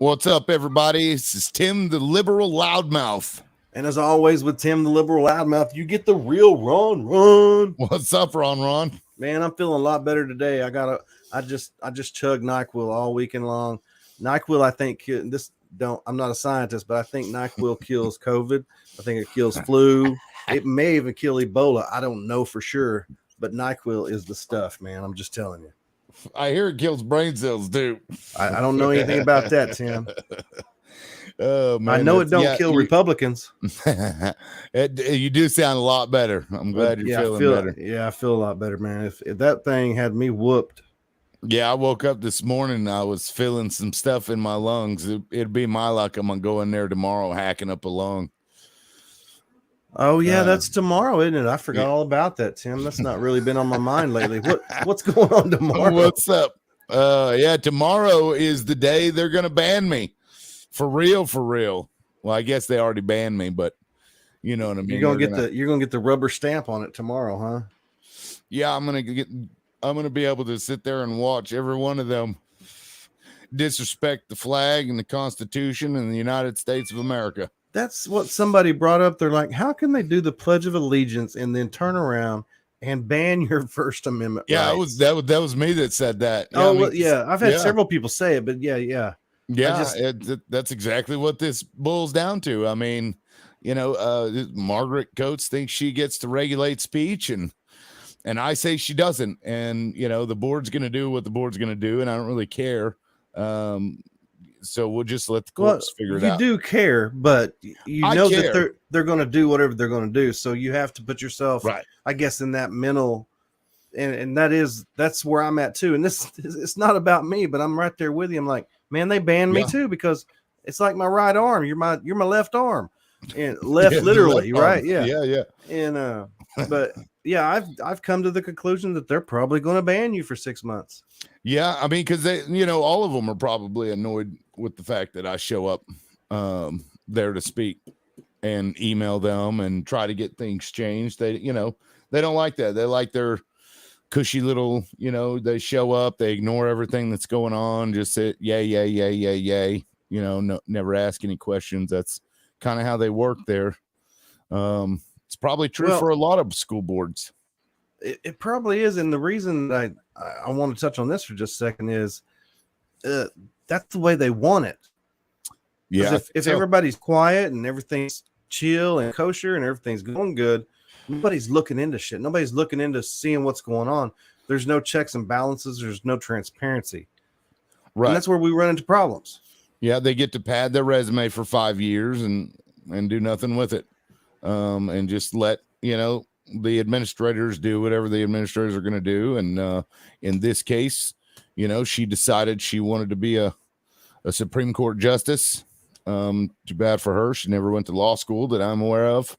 What's up, everybody? This is Tim, the liberal loudmouth. And as always with Tim, the liberal loudmouth, you get the real Ron. What's up, Ron? Man, I'm feeling a lot better today. I just chugged NyQuil all weekend long. NyQuil, I think I'm not a scientist, but I think NyQuil kills COVID. I think it kills flu. It may even kill Ebola. I don't know for sure, but NyQuil is the stuff, man. I'm just telling you. I hear it kills brain cells too. I don't know anything about that, Tim. Oh, man, I know it don't kill Republicans. You do sound a lot better. I'm glad you're feeling better. Yeah, I feel a lot better, man. If that thing had me whooped. Yeah, I woke up this morning. I was feeling some stuff in my lungs. It'd be my luck. I'm gonna go in there tomorrow, hacking up a lung. Oh yeah, that's tomorrow, isn't it? I forgot all about that, Tim. That's not really been on my mind lately. What's going on tomorrow? What's up? Yeah, tomorrow is the day they're gonna ban me. For real. Well, I guess they already banned me, but you know what I mean. You're gonna get the rubber stamp on it tomorrow, huh? Yeah, I'm gonna be able to sit there and watch every one of them disrespect the flag and the Constitution and the United States of America. That's what somebody brought up. They're like, how can they do the Pledge of Allegiance and then turn around and ban your First Amendment? Yeah, rights? that was me that said that. I've had several people say it, but yeah. That's exactly what this boils down to. I mean, Margaret Coates thinks she gets to regulate speech, and I say she doesn't. And the board's going to do what the board's going to do, and I don't really care. So we'll just let the courts figure it out. You do care, but that they're going to do whatever they're going to do. So you have to put yourself, right, I guess, in that mental, and that's where I'm at too. And it's not about me, but I'm right there with you. I'm like, man, they banned me too, because it's like my right arm. You're my left arm, and literally, left right? Arm. Yeah. And but yeah, I've come to the conclusion that they're probably going to ban you for 6 months. Yeah, I mean, because they, all of them are probably annoyed with the fact that I show up there to speak and email them and try to get things changed. They don't like that. They like their cushy little, they show up, they ignore everything that's going on, just say yay, never ask any questions. That's kind of how they work there. It's probably true for a lot of school boards. It probably is, and the reason I want to touch on this for just a second is that's the way they want it. Yeah, if everybody's quiet and everything's chill and kosher and everything's going good, nobody's looking into shit. Nobody's looking into seeing what's going on. There's no checks and balances. There's no transparency. Right. And that's where we run into problems. Yeah, they get to pad their resume for 5 years and do nothing with it. And just let, the administrators do whatever the administrators are going to do. And in this case, she decided she wanted to be a Supreme Court justice. Too bad for her. She never went to law school that I'm aware of.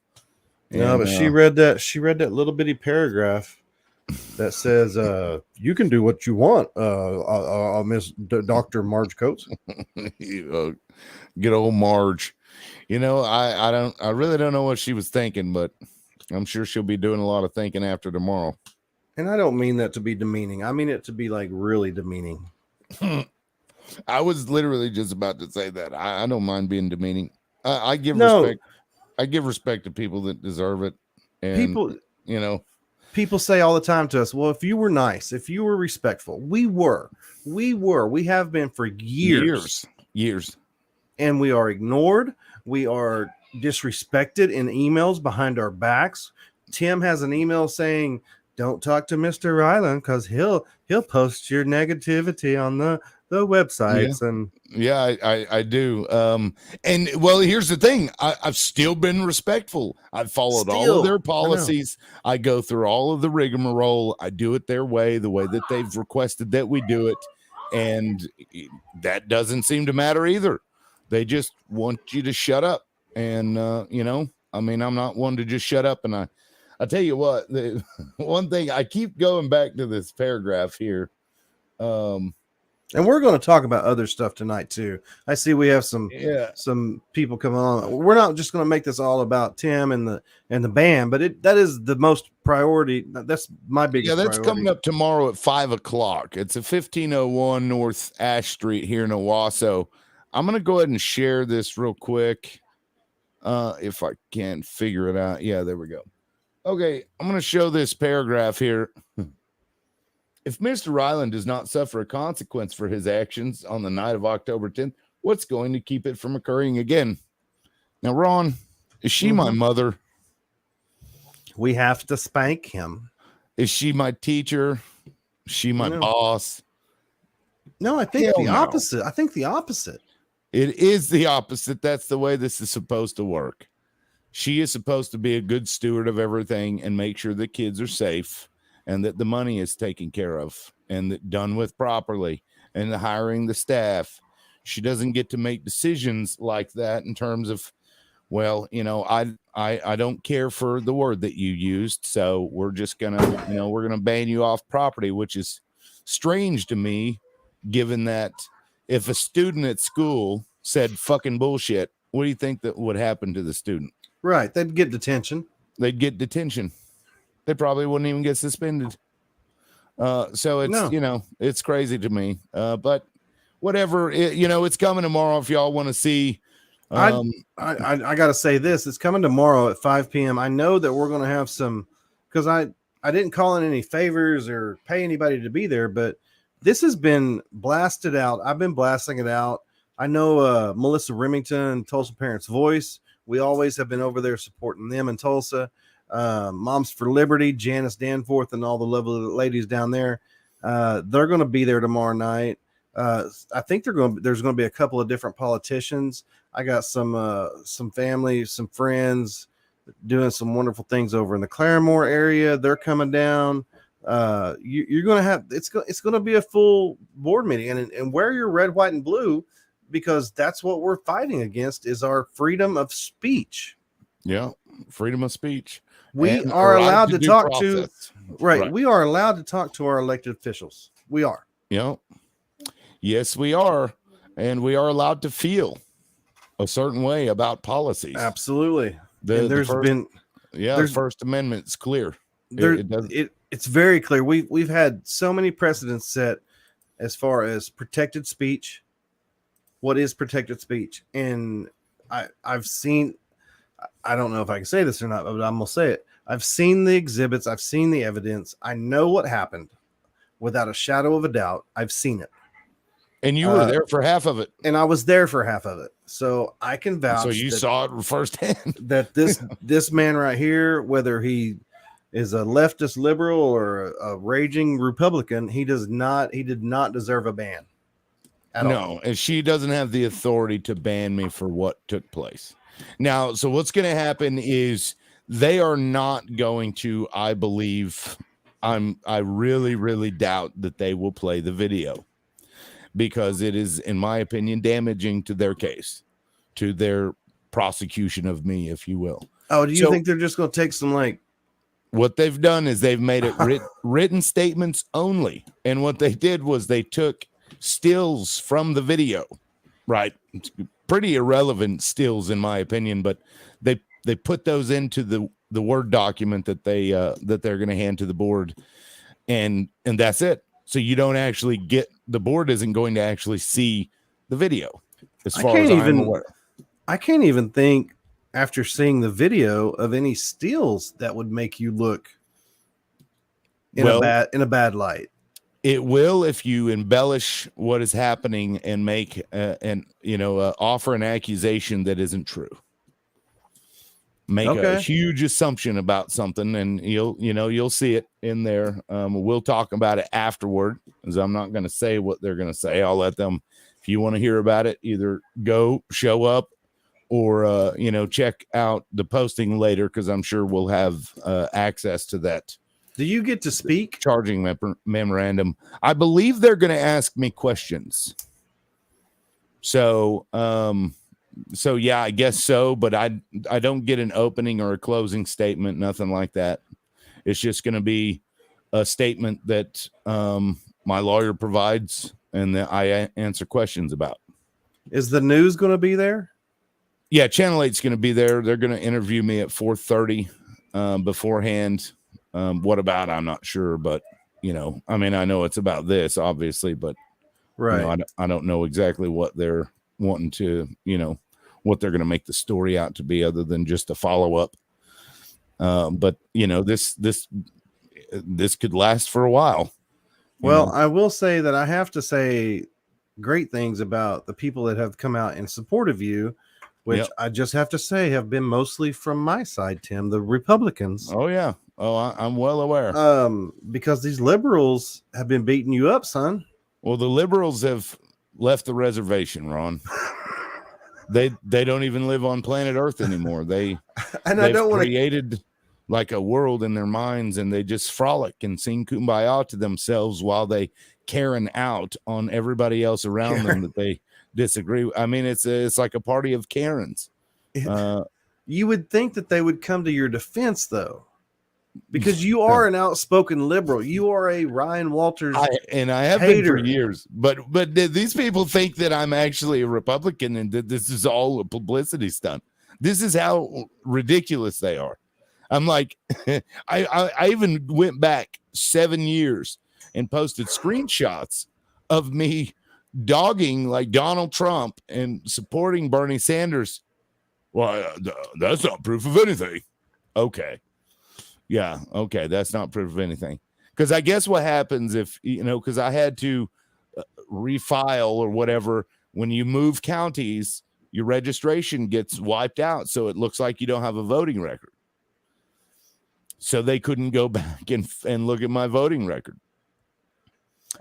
No, but she read that little bitty paragraph that says you can do what you want, Miss Dr. Marge Coates. Good old Marge. I really don't know what she was thinking, but I'm sure she'll be doing a lot of thinking after tomorrow. And I don't mean that to be demeaning. I mean it to be like really demeaning. I was literally just about to say that. I don't mind being demeaning. I give respect. I give respect to people that deserve it. And people say all the time to us, well, if you were nice, if you were respectful, we have been for years. And we are ignored. We are disrespected in emails behind our backs. Tim has an email saying, don't talk to Mr. Ryland because he'll post your negativity on the websites. I do. And well, here's the thing. I've still been respectful. I've followed all of their policies. I go through all of the rigmarole. I do it their way, the way that they've requested that we do it. And that doesn't seem to matter either. They just want you to shut up. And, I'm not one to just shut up. And I tell you what, the one thing I keep going back to this paragraph here. And we're going to talk about other stuff tonight too. I see we have some people coming on. We're not just going to make this all about Tim and the band, but that is the most priority. That's my biggest. Yeah, that's priority. Coming up tomorrow at 5:00. It's a 1501 North Ash Street here in Owasso. I'm going to go ahead and share this real quick. If I can figure it out. Yeah, there we go. Okay, I'm going to show this paragraph here. If Mr. Ryland does not suffer a consequence for his actions on the night of October 10th, what's going to keep it from occurring again? Now, Ron, is she my mother? We have to spank him. Is she my teacher? Is she my boss? No, I think the opposite. I think the opposite. It is the opposite. That's the way this is supposed to work. She is supposed to be a good steward of everything and make sure the kids are safe and that the money is taken care of and that done with properly and the hiring the staff. She doesn't get to make decisions like that in terms of, well, you know, I don't care for the word that you used, so we're just gonna, you know, we're gonna ban you off property, which is strange to me, given that if a student at school said fucking bullshit, what do you think that would happen to the student? Right, they'd get detention. They'd get detention. They probably wouldn't even get suspended. So it's, you know, it's crazy to me. But whatever, you know, it's coming tomorrow if y'all want to see. I got to say this. It's coming tomorrow at 5 p.m. I know that we're going to have some, because I didn't call in any favors or pay anybody to be there, but this has been blasted out. I've been blasting it out. I know Melissa Remington, Tulsa Parents Voice. We always have been over there supporting them in Tulsa. Moms for Liberty, Janice Danforth, and all the lovely ladies down there. They're going to be there tomorrow night. I think there's going to be a couple of different politicians. I got some family, some friends doing some wonderful things over in the Claremore area. They're coming down. You're going to have, it's going to be a full board meeting, and wear your red, white, and blue, because that's what we're fighting against, is our freedom of speech. Yeah. Freedom of speech. We are allowed to talk to, right. We are allowed to talk to our elected officials. We are. Yeah. Yes, we are. And we are allowed to feel a certain way about policies. Absolutely. The First Amendment's clear. It's very clear. We've had so many precedents set as far as protected speech. What is protected speech? And I've seen, I don't know if I can say this or not, but I'm going to say it. I've seen the exhibits. I've seen the evidence. I know what happened without a shadow of a doubt. I've seen it. And you were there for half of it. And I was there for half of it. So I can vouch. So you saw it firsthand. That this man right here, whether he is a leftist liberal or a raging Republican, he did not deserve a ban. No, and she doesn't have the authority to ban me for what took place. Now, so what's going to happen is they are not going to, I believe, I really, really doubt that they will play the video, because it is, in my opinion, damaging to their case, to their prosecution of me, if you will. Oh, do you think they're just going to take some, like, what they've done is they've made it written statements only. And what they did was they took stills from the video, right? Pretty irrelevant stills, in my opinion, but they put those into the Word document that they're going to hand to the board, and that's it. So you don't actually get, the board isn't going to actually see the video, as far as I'm aware. I can't even think, after seeing the video, of any steals that would make you look in a bad light. It will if you embellish what is happening and make offer an accusation that isn't true. Make a huge assumption about something, and you'll see it in there. We'll talk about it afterward, as I'm not going to say what they're going to say. I'll let them, if you want to hear about it, either go show up or check out the posting later, because I'm sure we'll have access to that. Do you get to speak? Charging memorandum. I believe they're going to ask me questions. So yeah, I guess so, but I don't get an opening or a closing statement, nothing like that. It's just going to be a statement that my lawyer provides and that I answer questions about. Is the news going to be there? Yeah, Channel 8's going to be there. They're going to interview me at 4:30 beforehand. What about? I'm not sure, but I know it's about this, obviously, but right. I don't know exactly what they're wanting to, what they're going to make the story out to be other than just a follow-up. But this could last for a while. Well, I will say that I have to say great things about the people that have come out in support of you, which I just have to say have been mostly from my side, Tim, the Republicans. Oh yeah. Oh, I'm well aware. Because these liberals have been beating you up, son. Well, the liberals have left the reservation, Ron. They don't even live on planet Earth anymore. They've created like a world in their minds, and they just frolic and sing kumbaya to themselves while they Karen out on everybody else around them that they disagree with. I mean, it's like a party of Karens. You would think that they would come to your defense, though, because you are an outspoken liberal. You are a Ryan Walters, and I have hater. been for years. But these people think that I'm actually a Republican and that this is all a publicity stunt. This is how ridiculous they are. I'm like, I even went back 7 years and posted screenshots of me dogging like Donald Trump and supporting Bernie Sanders. Well, that's not proof of anything. Okay. Yeah. Okay. That's not proof of anything. Because I guess what happens if, because I had to refile or whatever, when you move counties, your registration gets wiped out. So it looks like you don't have a voting record. So they couldn't go back and look at my voting record.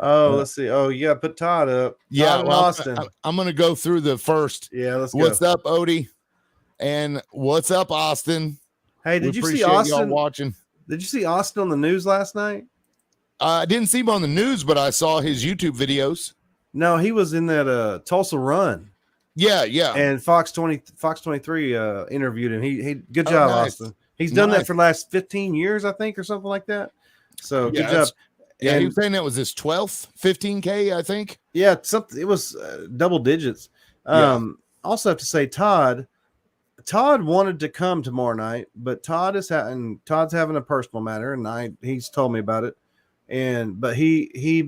Oh, let's see. Oh, yeah, put Todd up. Todd Austin. I'm going to go through the first. Yeah, let's go. What's up, Odie? And what's up, Austin? Hey, did you see Austin? Y'all watching? Did you see Austin on the news last night? I didn't see him on the news, but I saw his YouTube videos. No, he was in that Tulsa Run. Yeah. And Fox 23 interviewed him. He good job, nice. Austin. He's done that for the last 15 years, I think, or something like that. So good job. Yeah, he was saying that was his 12th 15K, I think. Yeah, something. It was double digits. Also have to say, Todd wanted to come tomorrow night, but Todd's having a personal matter, and he's told me about it. But he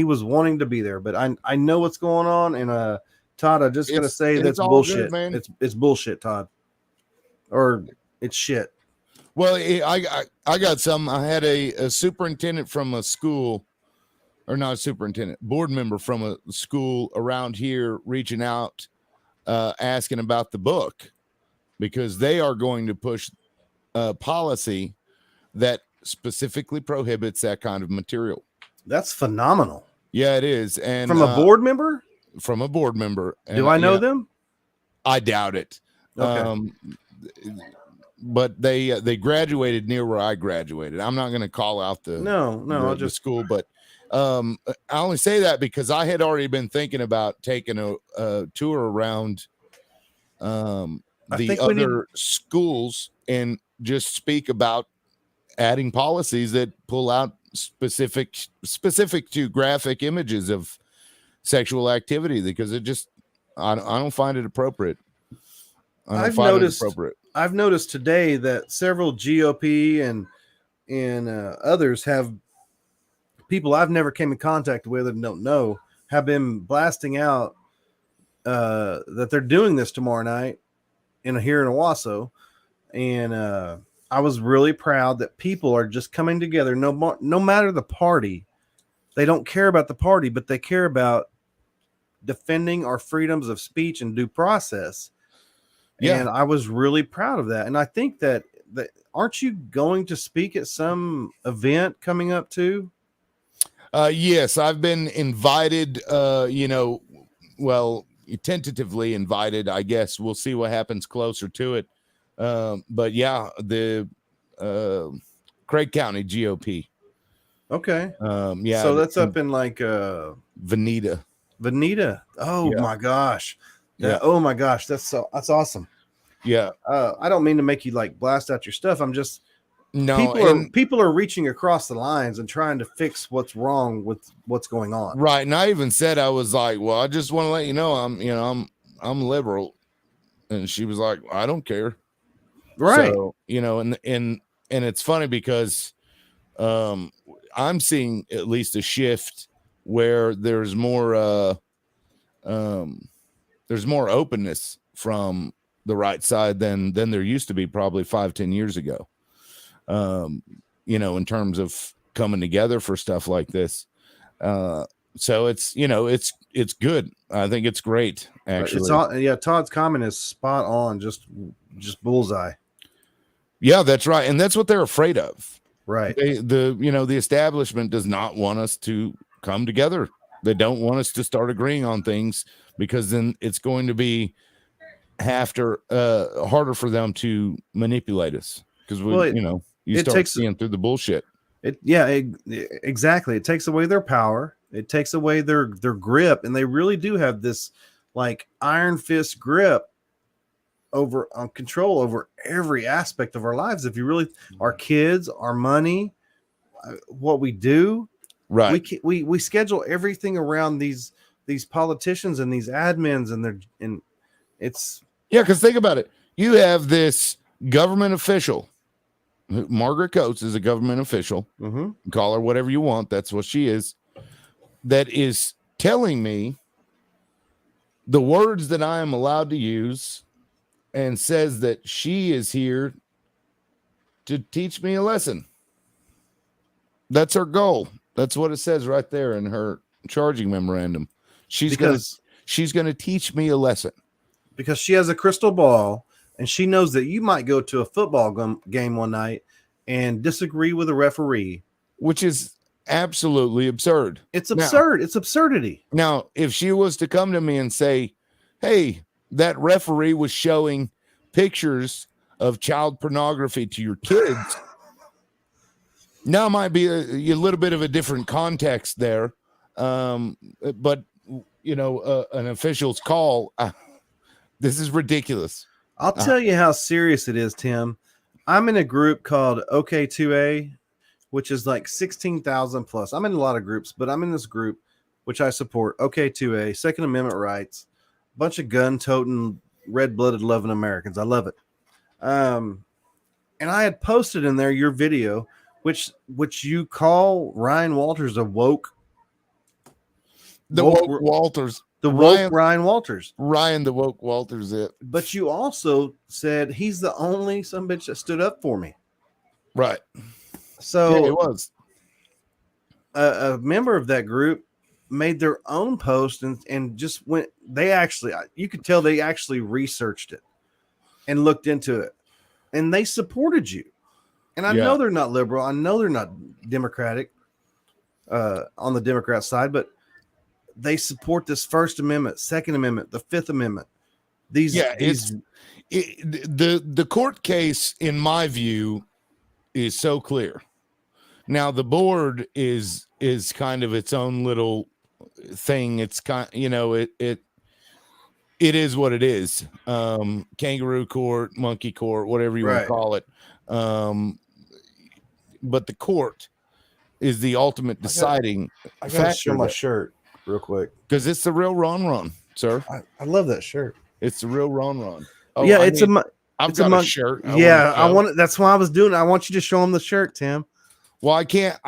was wanting to be there, but I know what's going on, and Todd, I'm just gonna say that's bullshit. Good, man. It's bullshit, Todd. Or it's shit. Well, I got some. I had a superintendent from a school, or not a superintendent, board member from a school around here reaching out, asking about the book, because they are going to push a policy that specifically prohibits that kind of material. That's phenomenal. Yeah, it is. And from a board member? From a board member. Do I know them? I doubt it. Okay. But they graduated near where I graduated. I'm not going to call out the school, but I only say that because I had already been thinking about taking a tour around the other schools and just speak about adding policies that pull out specific to graphic images of sexual activity, because it just I don't find it appropriate. I've noticed today that several GOP and others have people I've never came in contact with and don't know have been blasting out that they're doing this tomorrow night here in Owasso, and I was really proud that people are just coming together. No matter the party, they don't care about the party, but they care about defending our freedoms of speech and due process. Yeah. And I was really proud of that. And I think that aren't you going to speak at some event coming up too? Yes, I've been invited, tentatively invited, I guess. We'll see what happens closer to it. But yeah, the Craig County GOP. Okay. Yeah. So that's up in like Veneta. Oh my gosh. Yeah. Oh my gosh, that's awesome. Yeah. I don't mean to make you like blast out your stuff. I'm just people are reaching across the lines and trying to fix what's wrong with what's going on. Right. And I even said, I was like, well, I just want to let you know I'm liberal. And she was like, I don't care. Right. So, and it's funny because I'm seeing at least a shift where there's more there's more openness from the right side than there used to be probably 5-10 years ago. In terms of coming together for stuff like this. So it's good. I think it's great, actually. Todd's comment is spot on, just bullseye. Yeah, that's right. And that's what they're afraid of. Right. The establishment does not want us to come together. They don't want us to start agreeing on things, because then it's going to be harder for them to manipulate us, because you start seeing through the bullshit. Exactly. It takes away their power. It takes away their grip, and they really do have this like iron fist grip on control over every aspect of our lives. If you really, our kids, our money, what we do, right? We schedule everything around these politicians and these admins, and it's because think about it. You have this government official. Margaret Coates is a government official. Mm-hmm. Call her whatever you want. That's what she is. That is telling me the words that I am allowed to use, and says that she is here to teach me a lesson. That's her goal. That's what it says right there in her charging memorandum. She's going to teach me a lesson, because she has a crystal ball, and she knows that you might go to a football game one night and disagree with a referee, which is absolutely absurd. It's absurd. It's absurdity. Now, if she was to come to me and say, hey, that referee was showing pictures of child pornography to your kids, now might be a little bit of a different context there. But, an official's call, this is ridiculous. I'll tell you how serious it is, Tim. I'm in a group called OK2A, which is like 16,000 plus. I'm in a lot of groups, but I'm in this group, which I support, OK2A, Second Amendment rights, bunch of gun-toting, red-blooded, loving Americans. I love it. And I had posted in there your video, which you call Ryan Walters a woke. Walters. The woke Ryan Walters. Ryan the woke Walters it. But you also said he's the only son bitch that stood up for me. Right. So yeah, it was. A member of that group made their own post and just went, you could tell they actually researched it and looked into it, and they supported you. And I know they're not liberal. I know they're not Democratic on the Democrat side, but they support this First Amendment, Second Amendment, the Fifth Amendment. The court case, in my view, is so clear. Now the board is kind of its own little thing. It's it is what it is. Kangaroo court, monkey court, whatever you want to call it. But the court is the ultimate deciding I gotta show my shirt real quick, because it's the real Ron, sir. I love that shirt. It's the real Ron. Oh, yeah, I've got a shirt. I want it. That's why I was doing it. I want you to show them the shirt, Tim. Well, I can't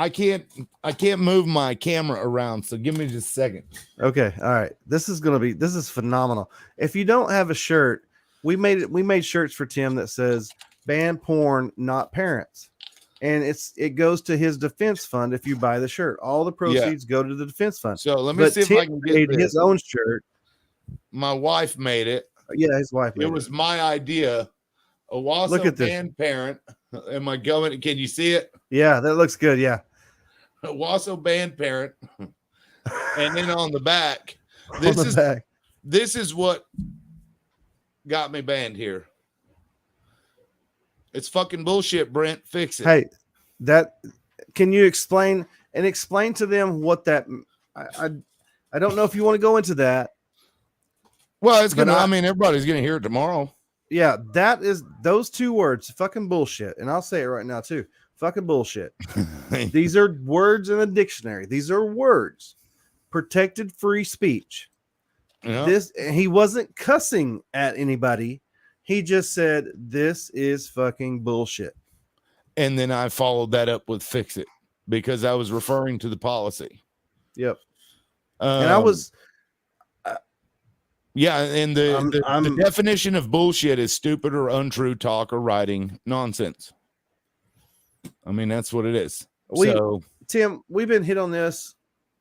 move my camera around, so give me just a second. Okay, all right. This is phenomenal. If you don't have a shirt, we made shirts for Tim that says "Ban porn, not parents," and it goes to his defense fund. If you buy the shirt, all the proceeds go to the defense fund. So let me see if I can get his own shirt. My wife made it. Yeah, his wife made it. It was my idea. Owasso Look at this. band parent. Am I going? Can you see it? Yeah, that looks good. Yeah. Owasso band parent. And then on the back, this is what got me banned here. It's fucking bullshit, Brent. Fix it. Hey, can you explain to them what that? I don't know if you want to go into that. Well, it's gonna. I mean, everybody's gonna hear it tomorrow. Yeah, that is those two words, fucking bullshit. And I'll say it right now too. Fucking bullshit. These are words in a dictionary. These are words. Protected free speech. Yeah. He wasn't cussing at anybody. He just said, this is fucking bullshit. And then I followed that up with fix it, because I was referring to the policy. Yep. And I was Yeah, and the definition of bullshit is stupid or untrue talk or writing nonsense. I mean, that's what it is. Tim, we've been hit on this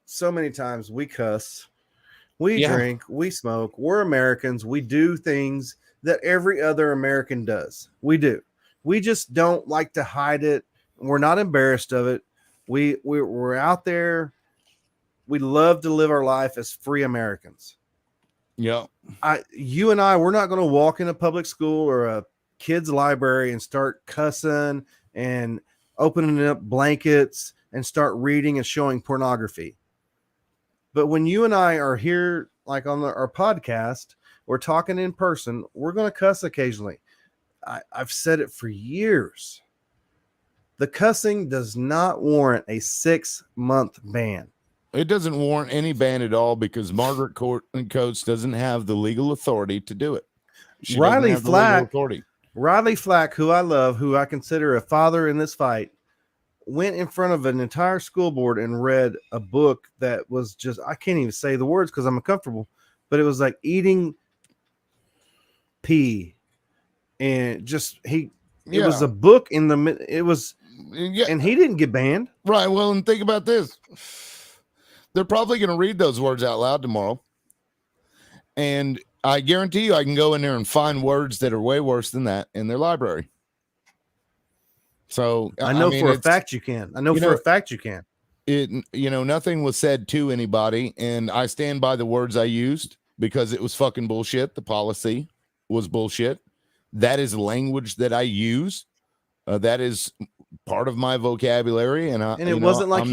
so many times. We cuss, we drink, we smoke. We're Americans. We do things that every other American does. We do. We just don't like to hide it. We're not embarrassed of it. We're out there. We love to live our life as free Americans. Yeah. You and I, we're not going to walk in a public school or a kid's library and start cussing and opening up blankets and start reading and showing pornography. But when you and I are here, like on our podcast, we're talking in person, we're going to cuss occasionally. I've said it for years. The cussing does not warrant a 6-month ban. It doesn't warrant any ban at all because Margaret Coates doesn't have the legal authority to do it. Riley Flack, who I love, who I consider a father in this fight, went in front of an entire school board and read a book that was just, I can't even say the words because I'm uncomfortable, but it was like eating pee. And just, it was a book and he didn't get banned. Right. Well, and think about this. They're probably going to read those words out loud tomorrow. And I guarantee you I can go in there and find words that are way worse than that in their library. So I know for a fact you can. Nothing was said to anybody, and I stand by the words I used because it was fucking bullshit. The policy was bullshit. That is language that I use. That is part of my vocabulary. And it wasn't like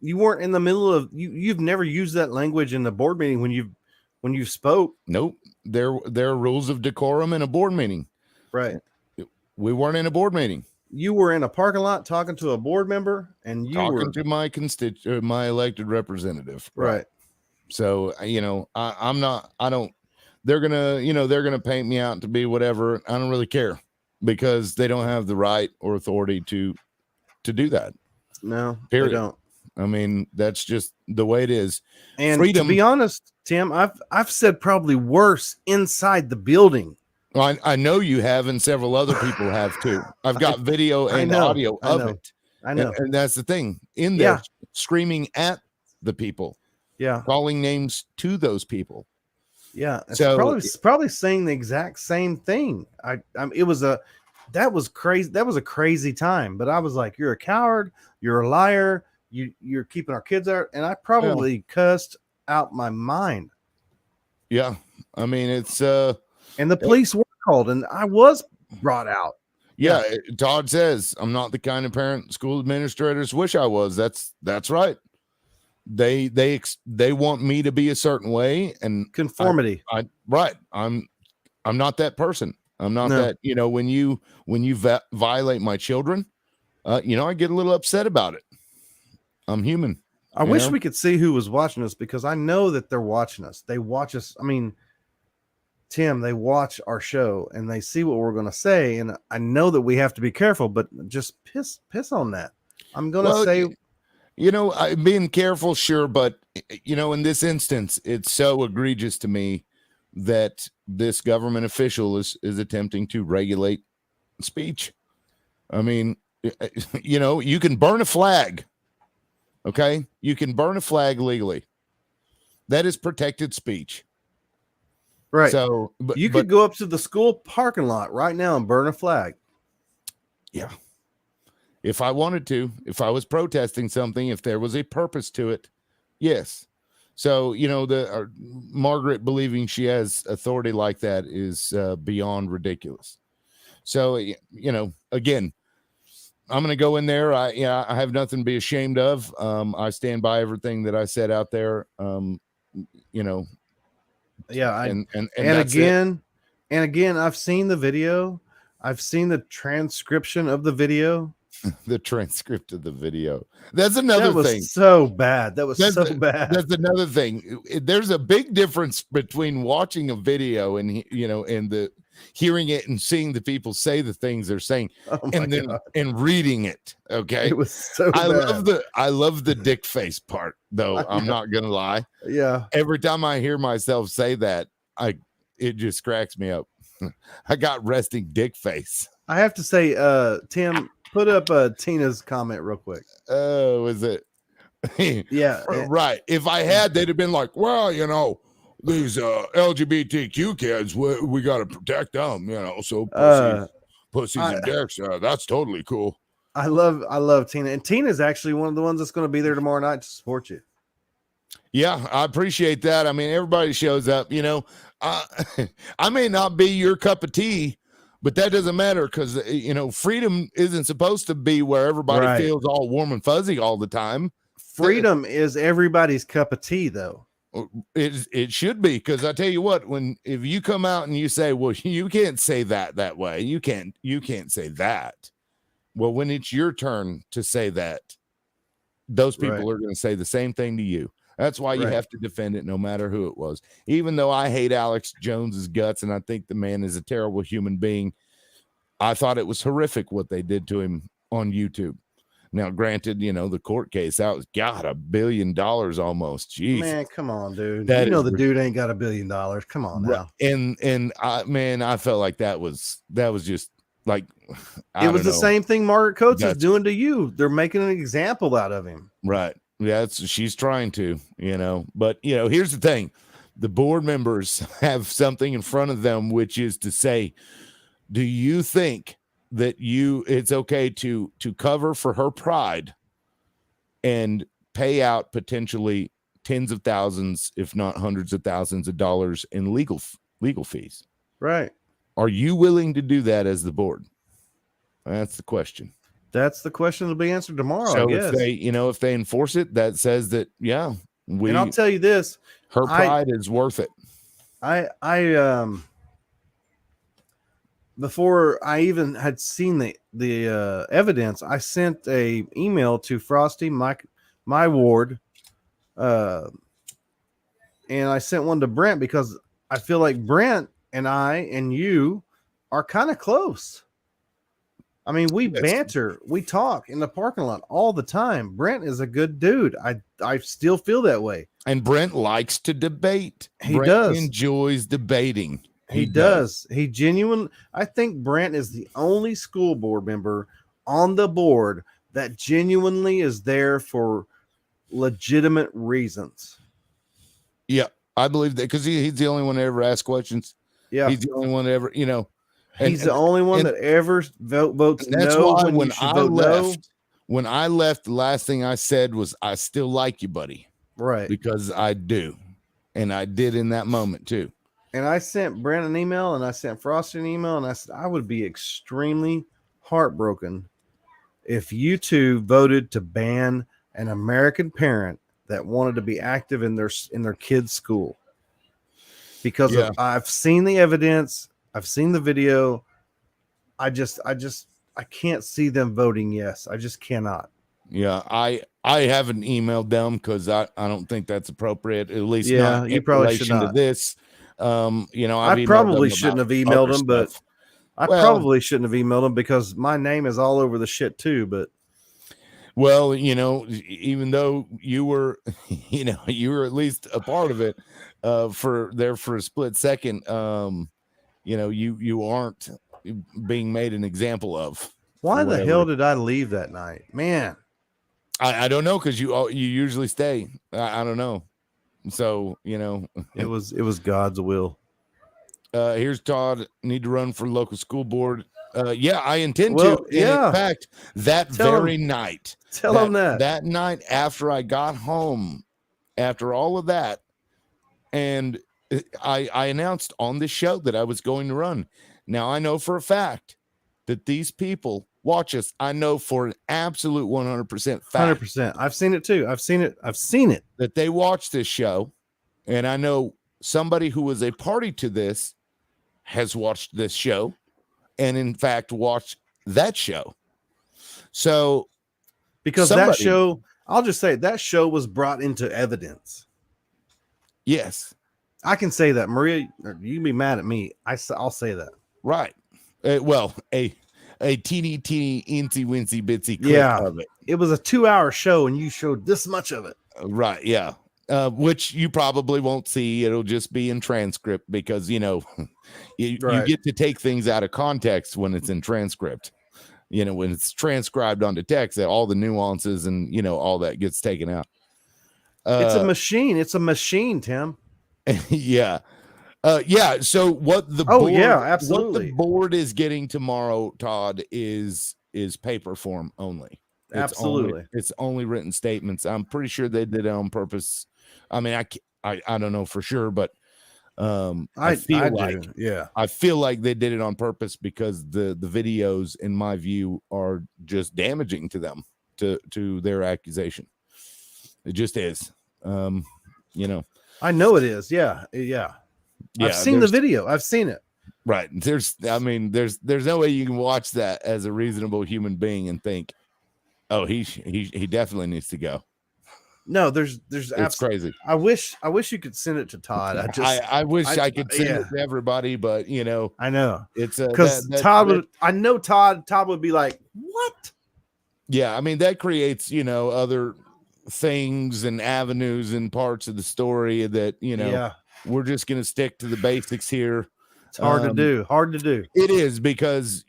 you weren't in the middle of you've never used that language in the board meeting when you spoke. Nope. There are rules of decorum in a board meeting. Right. We weren't in a board meeting. You were in a parking lot talking to a board member and you talking to my elected representative. Right. So, they're going to paint me out to be whatever. I don't really care because they don't have the right or authority to do that. No, period. They don't. I mean, that's just the way it is. And to be honest, Tim, I've said probably worse inside the building. I know you have, and several other people have too. I've got video and audio of it. I know. And that's the thing in there, screaming at the people. Yeah. Calling names to those people. Yeah. So probably saying the exact same thing. That was crazy. That was a crazy time. But I was like, you're a coward. You're a liar. You're keeping our kids out. And I probably cussed out my mind. Yeah. I mean, it's and the police were called and I was brought out. Yeah. Todd says I'm not the kind of parent school administrators wish I was. That's right. They want me to be a certain way and conformity. Right. I'm not that person. I'm not that, when you violate my children, I get a little upset about it. I'm human. I wish we could see who was watching us because I know that they're watching us. They watch us. I mean, Tim, they watch our show and they see what we're going to say. And I know that we have to be careful, but just piss on that. I'm going to say, I'm being careful, sure. But, in this instance, it's so egregious to me that this government official is attempting to regulate speech. I mean, you can burn a flag. Okay. You can burn a flag legally. That is protected speech. Right. So you could go up to the school parking lot right now and burn a flag. Yeah. If I wanted to, if I was protesting something, if there was a purpose to it. Yes. So, Margaret believing she has authority like that is beyond ridiculous. So, again, I'm going to go in there. I have nothing to be ashamed of. I stand by everything that I said out there. Yeah. And again, I've seen the video. I've seen the transcription of the video. The transcript of the video. That's another thing. So bad. That was so bad. That's another thing. There's a big difference between watching a video and the hearing it and seeing the people say the things they're saying and reading it. Okay. It was so bad. I love the dick face part though. I'm not gonna lie. Yeah. Every time I hear myself say that, it just cracks me up. I got resting dick face. I have to say, Tim, put up Tina's comment real quick. Oh, is it? Yeah, right. If I had, they'd have been like, well, these LGBTQ kids, we got to protect them, so pussies and dicks, that's totally cool. I love Tina, and Tina's actually one of the ones that's going to be there tomorrow night to support you. Yeah, I appreciate that. I mean, everybody shows up, I may not be your cup of tea, but that doesn't matter because, freedom isn't supposed to be where everybody feels all warm and fuzzy all the time. Freedom is everybody's cup of tea, though. It should be, because I tell you what, if you come out and you say, well, you can't say that way, you can't say that. Well, when it's your turn to say that, those people are going to say the same thing to you. That's why you have to defend it, no matter who it was. Even though I hate Alex Jones's guts and I think the man is a terrible human being, I thought it was horrific what they did to him on YouTube. Now, granted, the court case, that was $1 billion almost. Jeez, man, come on, dude. The dude ain't got $1 billion. Come on now. And I felt like that was just like, it was the same thing Margaret Coates is doing to you. They're making an example out of him. Right. Yeah, she's trying to, but here's the thing. The board members have something in front of them, which is to say, do you think that it's okay to cover for her pride and pay out potentially tens of thousands, if not hundreds of thousands of dollars in legal fees? Right. Are you willing to do that as the board? That's the question. That's the question that'll be answered tomorrow. So if they enforce it, that says that, and I'll tell you this, her pride is worth it. Before I even had seen the evidence, I sent a email to Frosty, my ward, and I sent one to Brent because I feel like Brent and I and you are kind of close. I mean, we banter, we talk in the parking lot all the time. Brent is a good dude. I still feel that way. And Brent likes to debate. Brent enjoys debating. He does. He genuinely, I think Brent is the only school board member on the board that genuinely is there for legitimate reasons. Yeah, I believe that because he's the only one that ever asks questions. Yeah. He's the only one that ever, he's the only one that ever votes that's no. Why when I left, the last thing I said was, I still like you, buddy. Right. Because I do. And I did in that moment too. And I sent Brent an email and I sent Frosty an email and I said, I would be extremely heartbroken if you two voted to ban an American parent that wanted to be active in their kid's school. Because I've seen the evidence, I've seen the video. I can't see them voting yes. I just cannot. Yeah, I haven't emailed them because I don't think that's appropriate. At least not you probably should not. To this. I probably shouldn't have emailed them, but probably shouldn't have emailed them because my name is all over the shit too. But even though you were, you were at least a part of it for a split second. You aren't being made an example of. Why the hell did I leave that night, man? I don't know, because you usually stay. I don't know. So, it was God's will. Here's Todd. Need to run for local school board. I intend to. Yeah. In fact, that night. Tell him that night after I got home, after all of that, and I announced on this show that I was going to run. Now I know for a fact that these people watch us. I know for an absolute 100% fact. 100%. I've seen it too. I've seen it. That they watch this show. And I know somebody who was a party to this has watched this show and in fact watched that show. So because that show, I'll just say that show was brought into evidence. Yes. I can say that. Maria, you can be mad at me. I'll say that. Right. A teeny incy wincy bitsy clip of it. It was a 2-hour show and you showed this much of it. Right. Yeah. which you probably won't see. It'll just be in transcript because, you get to take things out of context when it's in transcript. When it's transcribed onto text, that all the nuances and, all that gets taken out. It's a machine. It's a machine, Tim. Yeah. So what the absolutely. What the board is getting tomorrow, Todd, is paper form only. Absolutely. It's only written statements. I'm pretty sure they did it on purpose. I mean, I don't know for sure, but I feel like they did it on purpose because the videos, in my view, are just damaging to them, to their accusation. It just is. I know it is. Yeah. I've seen the video. I've seen it. Right. There's no way you can watch that as a reasonable human being and think, oh, he definitely needs to go. No, there's it's crazy. I wish you could send it to Todd. I wish I could send it to everybody, but I know it's because Todd would be like, what? Yeah, I mean that creates other things and avenues and parts of the story that we're just gonna stick to the basics here. It's hard to do. It is because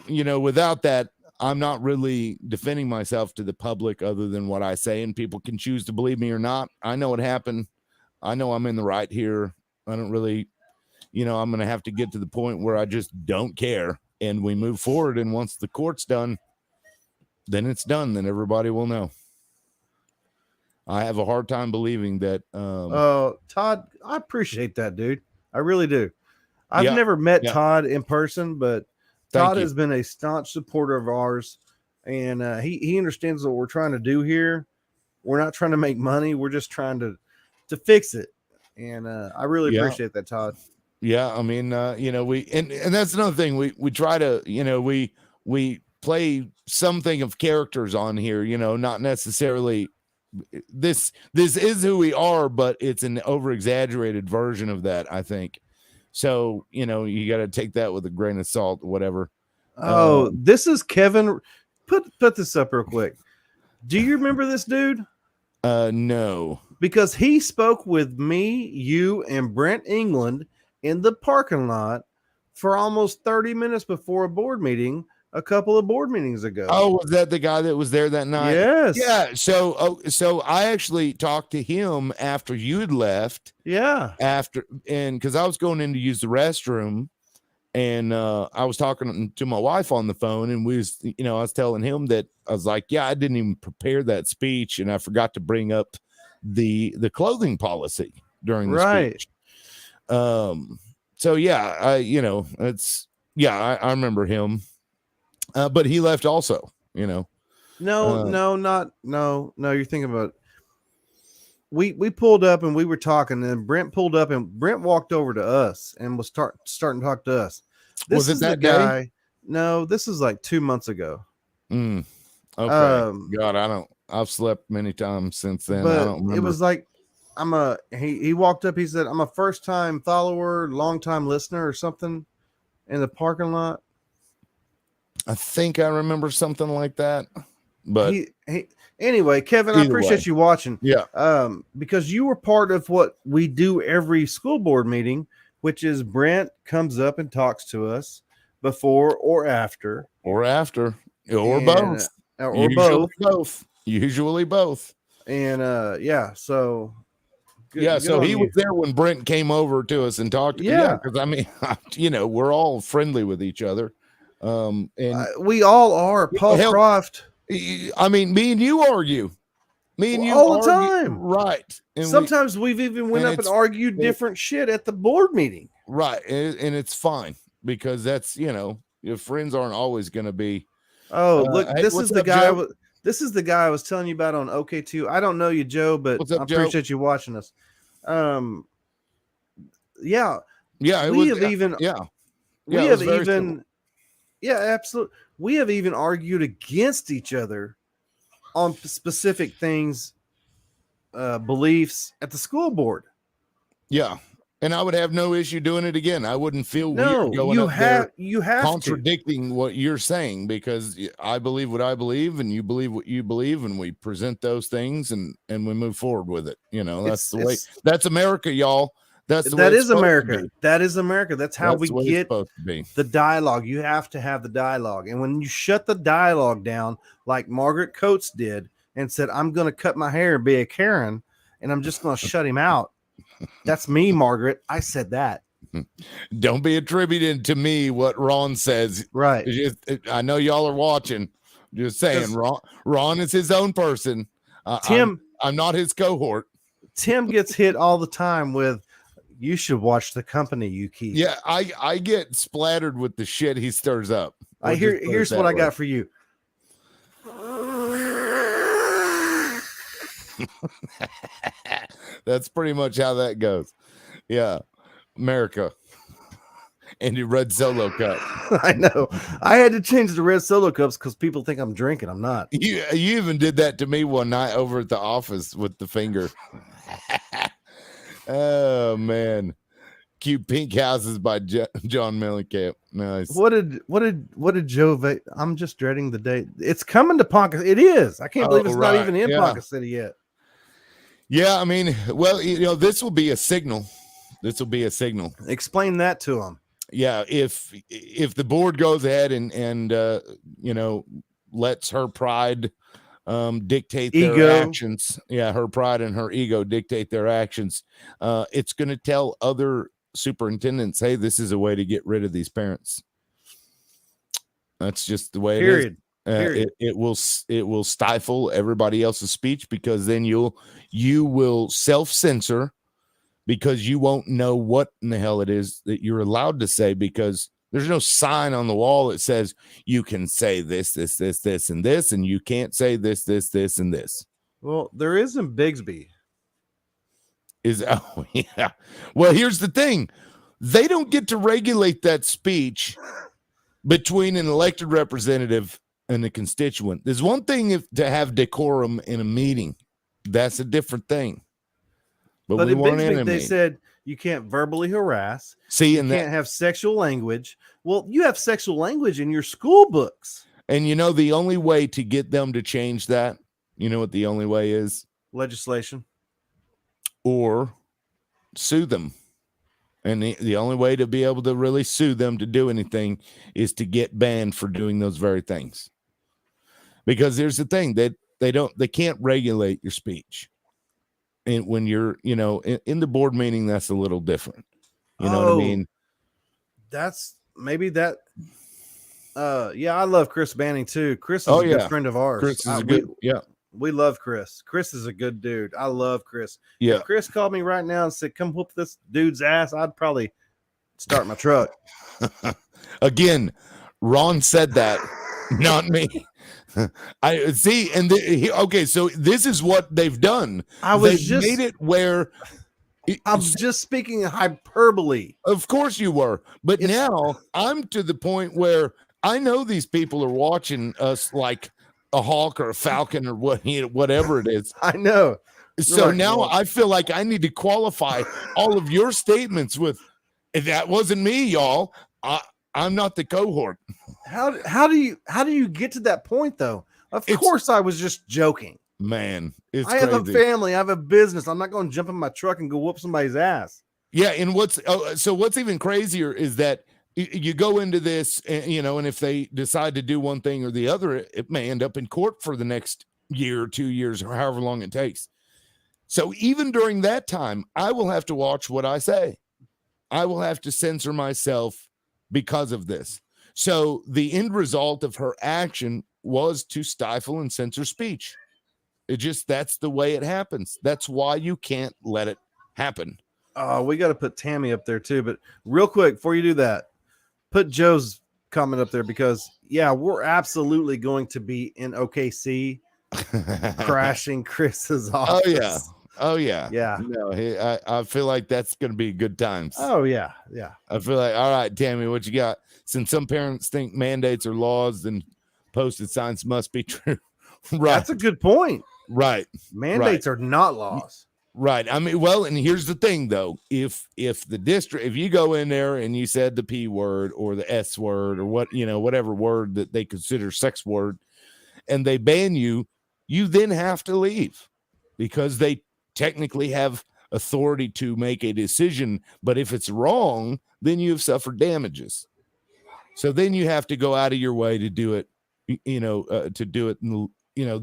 without that, I'm not really defending myself to the public other than what I say, and people can choose to believe me or not. I know what happened. I know I'm in the right here. I don't really, I'm going to have to get to the point where I just don't care and we move forward. And once the court's done, then it's done. Then everybody will know. I have a hard time believing that. Todd, I appreciate that, dude. I really do. I've never met Todd in person, but Todd has been a staunch supporter of ours, and he understands what we're trying to do here. We're not trying to make money. We're just trying to fix it. And I really appreciate that, Todd. Yeah. I mean, we, and that's another thing we try to, we play something of characters on here, not necessarily this is who we are, but it's an over exaggerated version of that, I think. So, you got to take that with a grain of salt, whatever. Oh, this is Kevin. Put this up real quick. Do you remember this dude? No. Because he spoke with me, you, and Brent England in the parking lot for almost 30 minutes before a board meeting a couple of board meetings ago. Oh, was that the guy that was there that night? Yes. Yeah. So I actually talked to him after you had left. Yeah. Because I was going in to use the restroom, and I was talking to my wife on the phone, and I was telling him that I was like, yeah, I didn't even prepare that speech, and I forgot to bring up the clothing policy during the speech. So yeah, I remember him. But he left also, No, you're thinking about. We pulled up and we were talking, and Brent pulled up and Brent walked over to us and was starting to talk to us. This was it is that the guy. Day? No, this is like 2 months ago. Okay. God, I've slept many times since then. But I don't remember. It was like he walked up, he said, I'm a first time follower, long time listener or something in the parking lot. I think I remember something like that, but anyway, Kevin, I appreciate you watching. Yeah. Because you were part of what we do every school board meeting, which is Brent comes up and talks to us before or after, both, usually both. And so so he was there when Brent came over to us and talked. Because I mean, we're all friendly with each other. And we all are. Paul Croft. I mean, me and you argue. All the time, right? And sometimes we've even went up and argued different shit at the board meeting, right? And it's fine because that's your friends aren't always going to be. Oh, look, this is the guy. This is the guy I was telling you about on OK2. I don't know you, Joe, but I appreciate you watching us. Absolutely. We have even argued against each other on specific things, beliefs at the school board. Yeah. And I would have no issue doing it again. I wouldn't feel weird going you up have there contradicting what you're saying, because I believe what I believe and you believe what you believe, and we present those things and we move forward with it. That's the way. That's America, y'all. That is America. That is America. That's how we get the dialogue. You have to have the dialogue. And when you shut the dialogue down, like Margaret Coates did and said, I'm going to cut my hair and be a Karen, and I'm just going to shut him out. That's me, Margaret. I said that. Don't be attributing to me what Ron says. Right. I know y'all are watching. Just saying, Ron is his own person. Tim, I'm not his cohort. Tim gets hit all the time with, you should watch the company you keep. Yeah, I get splattered with the shit he stirs up. Here's what I got for you. That's pretty much how that goes. Yeah. America. And your red Solo cup. I know. I had to change the red Solo cups because people think I'm drinking. I'm not. You even did that to me one night over at the office with the finger. Oh man. Cute Pink Houses by John Mellencamp. Nice. What did Joe? I'm just dreading the day. It's coming to Ponca. It is. I can't believe it's not even in Ponca City yet. Yeah, I mean, well, this will be a signal. This will be a signal. Explain that to them. Yeah, if the board goes ahead and lets her pride dictate their actions. Yeah, her pride and her ego dictate their actions. It's going to tell other superintendents, hey, this is a way to get rid of these parents. That's just the way it is. It will stifle everybody else's speech, because then you will self-censor, because you won't know what in the hell it is that you're allowed to say, because there's no sign on the wall that says you can say this, and this, and you can't say this, and this. Well, there is in Bigsby. Oh, yeah. Well, here's the thing. They don't get to regulate that speech between an elected representative and the constituent. There's one thing to have decorum in a meeting. That's a different thing. But in Bigsby, they said you can't verbally harass. You can't have sexual language. Well, you have sexual language in your school books. And the only way to get them to change that, you know what the only way is? Legislation. Or sue them. And the only way to be able to really sue them to do anything is to get banned for doing those very things. Because here's the thing, they can't regulate your speech. And when you're, in the board meeting, that's a little different. You know what I mean? That's maybe that. Yeah, I love Chris Banning too. Chris is a good friend of ours. Chris is good. We love Chris. Chris is a good dude. I love Chris. Yeah. If Chris called me right now and said, come whoop this dude's ass, I'd probably start my truck. Again, Ron said that, not me. I see. And okay, so this is what they've done. They've made it where I'm just speaking hyperbole. Of course you were. But now I'm to the point where I know these people are watching us like a hawk or a falcon or whatever it is. I know. So now I feel like I need to qualify all of your statements with, that wasn't me, y'all. I'm not the cohort. How do you get to that point though? Of course I was just joking. Man, I have a family, I have a business. I'm not going to jump in my truck and go whoop somebody's ass. Yeah, and what's even crazier is that you go into this, and if they decide to do one thing or the other, it may end up in court for the next year or 2 years or however long it takes. So even during that time, I will have to watch what I say. I will have to censor myself because of this. So the end result of her action was to stifle and censor speech. That's the way it happens. That's why you can't let it happen. Oh, we got to put Tammy up there too. But real quick, before you do that, put Joe's comment up there, because we're absolutely going to be in OKC crashing Chris's office. Oh yeah. No, I feel like that's going to be good times. Oh yeah. I feel like, all right, Tammy, what you got? Since some parents think mandates are laws, then posted signs must be true. Right. That's a good point. Right. Mandates are not laws. Right. I mean, well, and here's the thing though. If the district, if you go in there and you said the P word or the S word or whatever word that they consider sex word, and they ban you, you then have to leave because they technically have authority to make a decision. But if it's wrong, then you have suffered damages. So then you have to go out of your way to do it, to do it in,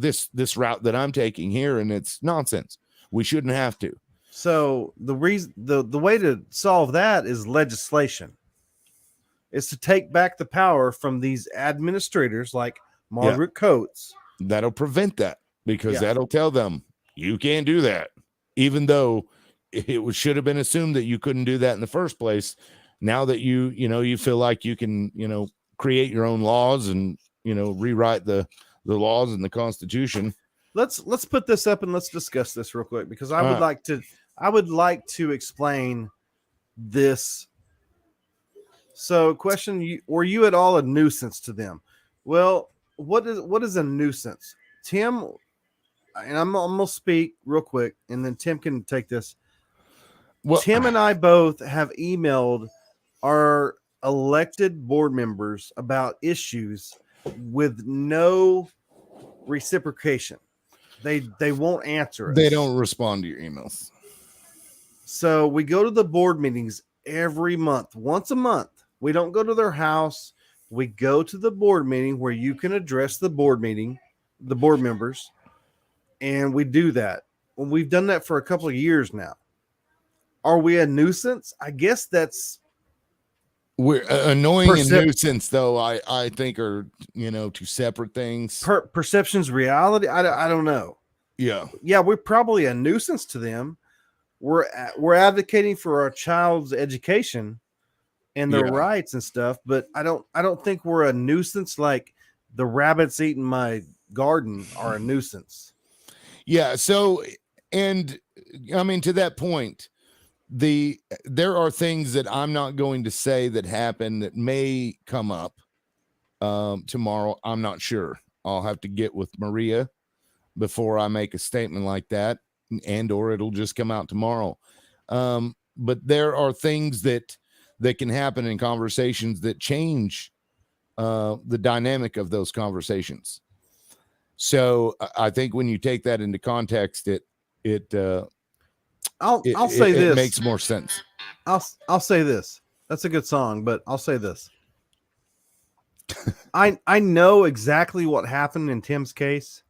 this route that I'm taking here. And it's nonsense. We shouldn't have to. So the way to solve that is legislation. Is to take back the power from these administrators like Margaret Coates. That'll prevent that because that'll tell them you can't do that, even though it should have been assumed that you couldn't do that in the first place. Now that you feel like you can, create your own laws and, rewrite the laws and the Constitution. Let's put this up and let's discuss this real quick because I would like to explain this. So, question: were you at all a nuisance to them? Well, what is a nuisance, Tim? And I'm gonna speak real quick, and then Tim can take this. Well, Tim and I both have emailed our elected board members about issues with no reciprocation. They won't answer us. They don't respond to your emails. So we go to the board meetings every month, once a month. We don't go to their house. We go to the board meeting where you can address the board members, and we do that. Well, we've done that for a couple of years now. Are we a nuisance? I guess we're annoying and nuisance, though. I think are two separate things. Perception's reality. I don't know. Yeah, we're probably a nuisance to them. We're advocating for our child's education and their rights and stuff, but I don't think we're a nuisance like the rabbits eating my garden are a nuisance. Yeah. So, and I mean, to that point, there are things that I'm not going to say that happen that may come up tomorrow. I'm not sure. I'll have to get with Maria before I make a statement like that, or it'll just come out tomorrow. But there are things that can happen in conversations that change the dynamic of those conversations. So I think when you take that into context, I'll say this. It makes more sense. I'll say this. That's a good song, but I'll say this. I know exactly what happened in Tim's case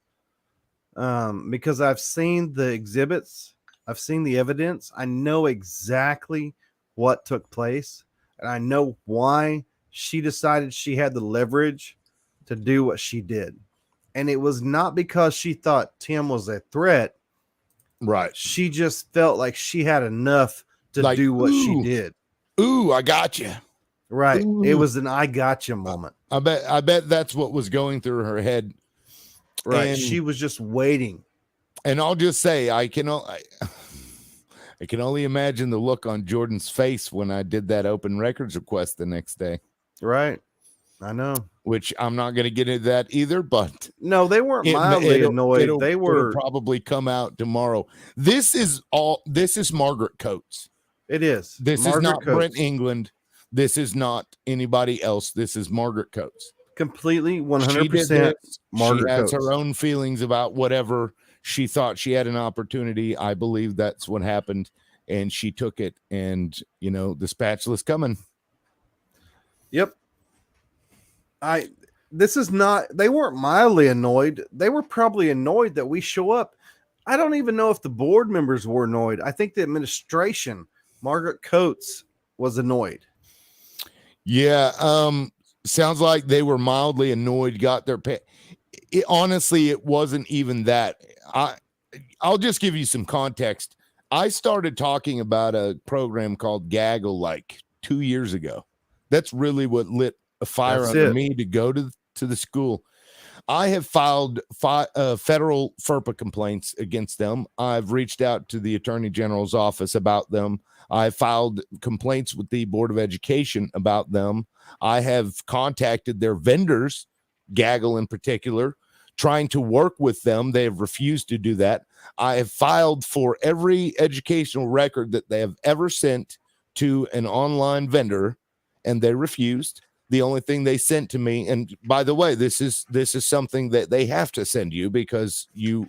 because I've seen the exhibits. I've seen the evidence. I know exactly what took place, and I know why she decided she had the leverage to do what she did. And it was not because she thought Tim was a threat. Right. She just felt like she had enough to do what she did. Ooh, I got you. Right. Ooh. It was an I got you moment. I bet that's what was going through her head. Right. And she was just waiting. And I'll just say, I can only imagine the look on Jordan's face when I did that open records request the next day. Right. I know. Which I'm not going to get into that either, but no, they weren't mildly annoyed. It'll probably come out tomorrow. This is Margaret Coates. It is. This is not Brent England. This is not anybody else. This is Margaret Coates. Completely 100% Margaret Coates. She has her own feelings about whatever she thought she had an opportunity. I believe that's what happened, and she took it, and the spatula's coming. Yep. They weren't mildly annoyed. They were probably annoyed that we show up. I don't even know if the board members were annoyed. I think the administration, Margaret Coates, was annoyed. Yeah. Sounds like they were mildly annoyed, got their pay. Honestly, it wasn't even that. I'll just give you some context. I started talking about a program called Gaggle like 2 years ago. That's really what lit a fire under me to go to the school. I have filed federal FERPA complaints against them. I've reached out to the Attorney General's office about them. I filed complaints with the Board of Education about them. I have contacted their vendors, Gaggle in particular, trying to work with them. They have refused to do that. I have filed for every educational record that they have ever sent to an online vendor, and they refused. The only thing they sent to me, and by the way, this is something that they have to send you because you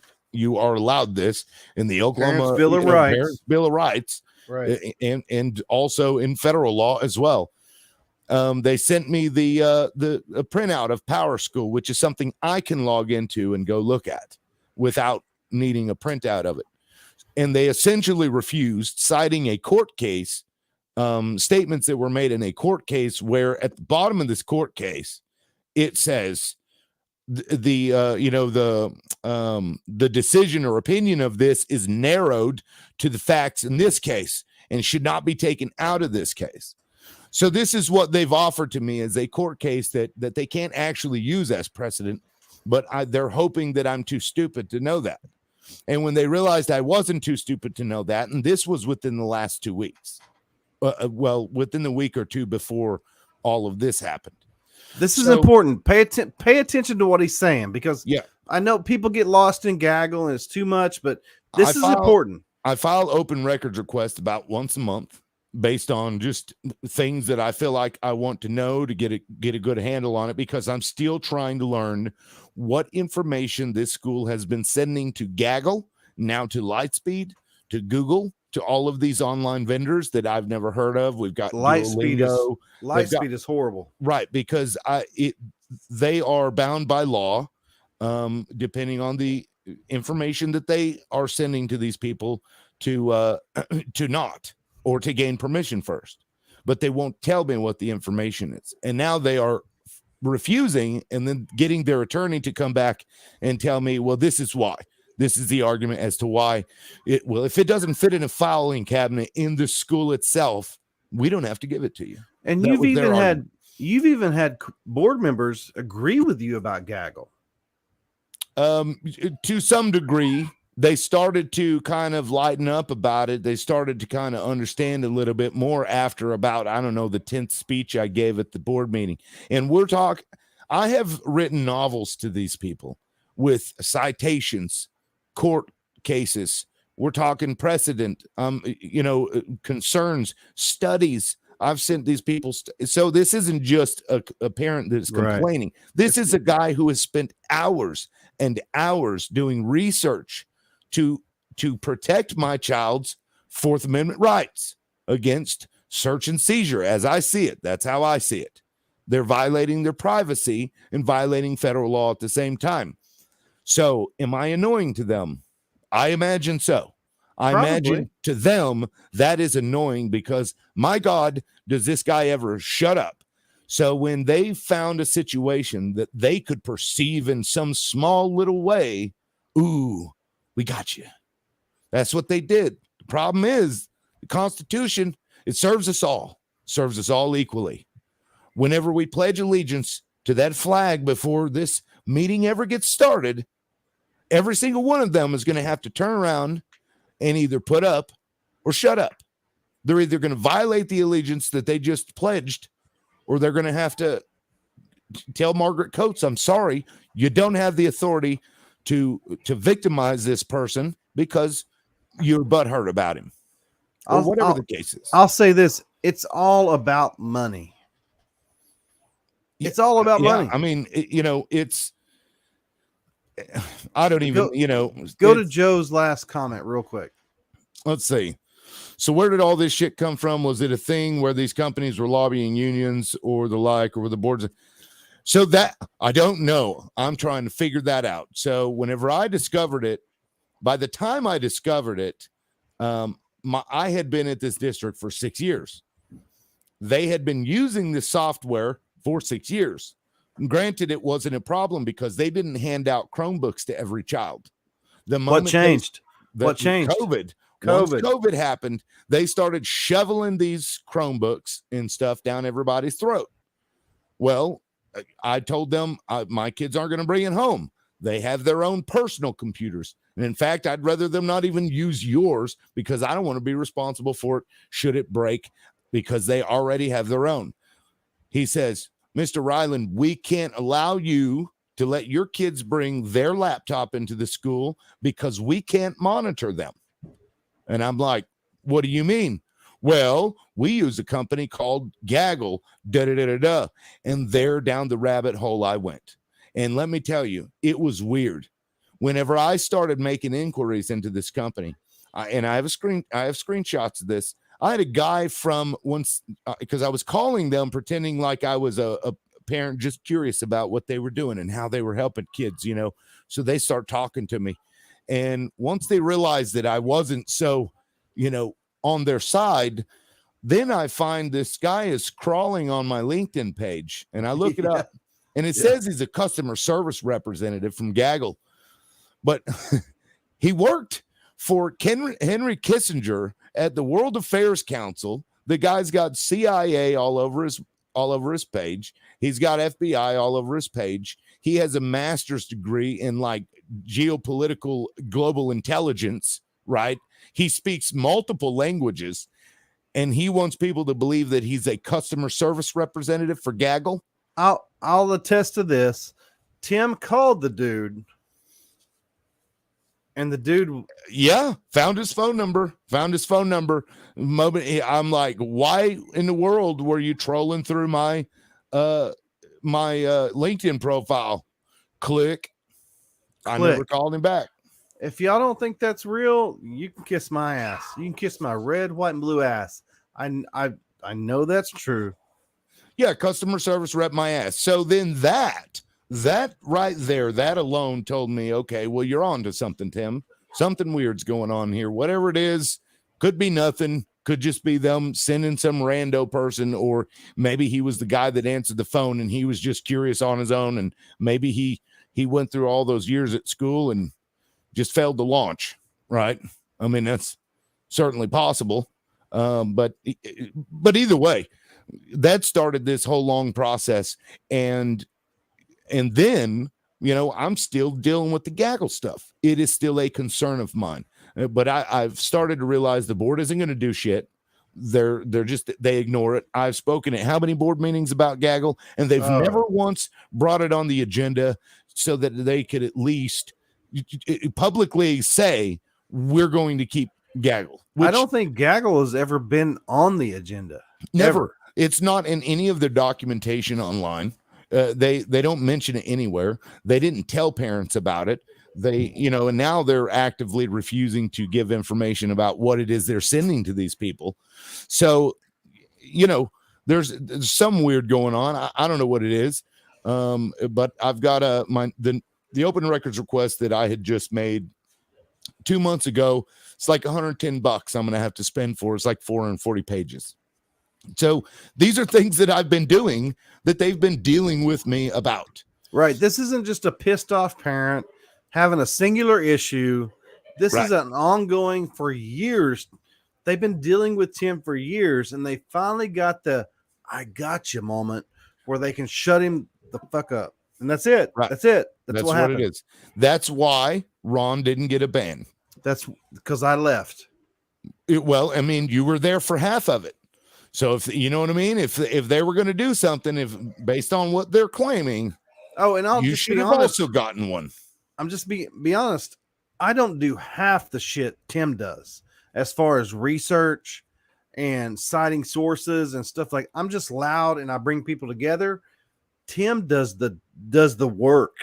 are allowed this in the Oklahoma Bill of Rights. Bill of Rights, right, and also in federal law as well. They sent me the printout of Power School, which is something I can log into and go look at without needing a printout of it. And they essentially refused, citing a court case, statements that were made in a court case where at the bottom of this court case, it says the decision or opinion of this is narrowed to the facts in this case and should not be taken out of this case. So this is what they've offered to me as a court case that they can't actually use as precedent, but they're hoping that I'm too stupid to know that. And when they realized I wasn't too stupid to know that, and this was within the last 2 weeks, within the week or two before all of this happened. This is important. Pay attention to what he's saying, because I know people get lost in gaggle and it's too much, but this is important. I file open records requests about once a month based on just things that I feel like I want to know to get a good handle on it, because I'm still trying to learn what information this school has been sending to Gaggle, now to Lightspeed, to Google, to all of these online vendors that I've never heard of. We've got Lightspeed is horrible, right? Because they are bound by law, depending on the information that they are sending to these people to not, or to gain permission first, but they won't tell me what the information is. And now they are refusing, and then getting their attorney to come back and tell me, well, this is why. This is the argument as to why it will. If it doesn't fit in a filing cabinet in the school itself, we don't have to give it to you. And you've even had board members agree with you about Gaggle. To some degree, they started to kind of lighten up about it. They started to kind of understand a little bit more after about, I don't know, the 10th speech I gave at the board meeting. And I have written novels to these people with citations, court cases. We're talking precedent, concerns, studies. I've sent these people. So this isn't just a parent that's complaining. Right. This is a guy who has spent hours and hours doing research to protect my child's Fourth Amendment rights against search and seizure. As I see it, that's how I see it. They're violating their privacy and violating federal law at the same time. So am I annoying to them? I imagine so. I imagine to them that is annoying, because my God, does this guy ever shut up? So when they found a situation that they could perceive in some small little way, ooh, we got you. That's what they did. The problem is the Constitution, it serves us all equally. Whenever we pledge allegiance to that flag before this meeting ever gets started, every single one of them is going to have to turn around and either put up or shut up. They're either going to violate the allegiance that they just pledged, or they're going to have to tell Margaret Coates, I'm sorry, you don't have the authority to victimize this person because you're butthurt about him, or whatever the case is. I'll say this. It's all about money. It's all about money. I mean, it's, I don't even, go to Joe's last comment real quick. Let's see. So where did all this shit come from? Was it a thing where these companies were lobbying unions or the like, or the boards? So that, I don't know. I'm trying to figure that out. So whenever I discovered it, by the time I discovered it, I had been at this district for 6 years. They had been using this software for 6 years. Granted, it wasn't a problem because they didn't hand out Chromebooks to every child. What changed? COVID. Once COVID happened, they started shoveling these Chromebooks and stuff down everybody's throat. Well, I told them my kids aren't going to bring it home. They have their own personal computers. And in fact, I'd rather them not even use yours, because I don't want to be responsible for it should it break, because they already have their own. He says, Mr. Ryland, we can't allow you to let your kids bring their laptop into the school because we can't monitor them. And I'm like, what do you mean? Well, we use a company called Gaggle, and there down the rabbit hole I went. And let me tell you, it was weird. Whenever I started making inquiries into this company, and I have screenshots of this. I had a guy from once because I was calling them pretending like I was a parent just curious about what they were doing and how they were helping kids, so they start talking to me. And once they realized that I wasn't so, on their side, then I find this guy is crawling on my LinkedIn page, and I look it up, and it says he's a customer service representative from Gaggle, but he worked for Henry Kissinger at the World Affairs Council. The guy's got CIA all over his page. He's got FBI all over his page. He has a master's degree in like geopolitical global intelligence, right? He speaks multiple languages, and he wants people to believe that he's a customer service representative for Gaggle. I'll attest to this. Tim called the dude, and the dude, found his phone number. I'm like, why in the world were you trolling through my LinkedIn profile? Click. I never called him back. If y'all don't think that's real, you can kiss my ass. You can kiss my red, white, and blue ass. I know that's true. Yeah, customer service rep my ass. So then that right there, that alone told me, okay, well, you're on to something, Tim. Something weird's going on here. Whatever it is, could be nothing. Could just be them sending some rando person, or maybe he was the guy that answered the phone and he was just curious on his own, and maybe he went through all those years at school and just failed to launch, right? I mean, that's certainly possible. But either way, that started this whole long process. And then, I'm still dealing with the Gaggle stuff. It is still a concern of mine. But I've started to realize the board isn't going to do shit. They ignore it. I've spoken at how many board meetings about Gaggle, and they've never once brought it on the agenda so that they could at least publicly say we're going to keep Gaggle. I don't think Gaggle has ever been on the agenda. Never. Ever. It's not in any of their documentation online. They don't mention it anywhere. They didn't tell parents about it. They, and now they're actively refusing to give information about what it is they're sending to these people. So, there's some weird going on. I don't know what it is. But I've got the open records request that I had just made 2 months ago. It's like $110 I'm going to have to spend for. It's like 440 pages. So these are things that I've been doing that they've been dealing with me about. Right. This isn't just a pissed off parent having a singular issue. This is an ongoing for years. They've been dealing with Tim for years, and they finally got the I got you moment where they can shut him the fuck up. And that's it. Right. That's it. That's what happened. It is. That's why Ron didn't get a ban. That's because I left. You were there for half of it. So if you know what I mean, if they were going to do something, if based on what they're claiming, you should have also gotten one. I'm just be honest. I don't do half the shit Tim does as far as research and citing sources and stuff. Like, I'm just loud and I bring people together. Tim does the work.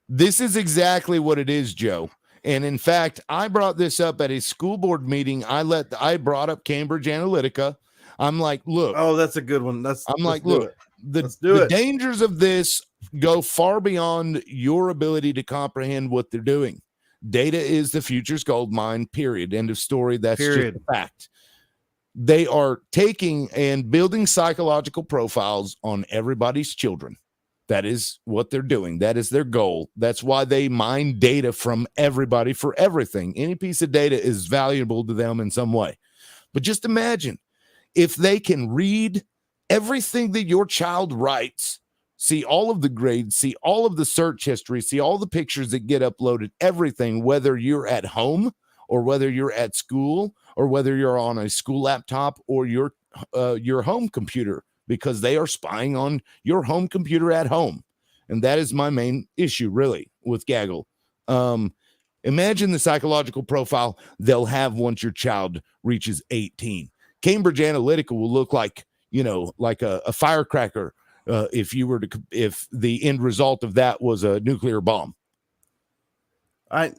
This is exactly what it is, Joe. And in fact, I brought this up at a school board meeting. I brought up Cambridge Analytica. I'm like, look. Oh, that's a good one. Look, the dangers of this go far beyond your ability to comprehend what they're doing. Data is the future's gold mine, period. End of story. That's just a fact. They are taking and building psychological profiles on everybody's children. That is what they're doing. That is their goal. That's why they mine data from everybody for everything. Any piece of data is valuable to them in some way. But just imagine if they can read everything that your child writes, see all of the grades, see all of the search history, see all the pictures that get uploaded, everything, whether you're at home or whether you're at school or whether you're on a school laptop or your home computer, because they are spying on your home computer at home. And that is my main issue, really, with Gaggle. Imagine the psychological profile they'll have once your child reaches 18. Cambridge Analytica will look like, like a firecracker if the end result of that was a nuclear bomb. I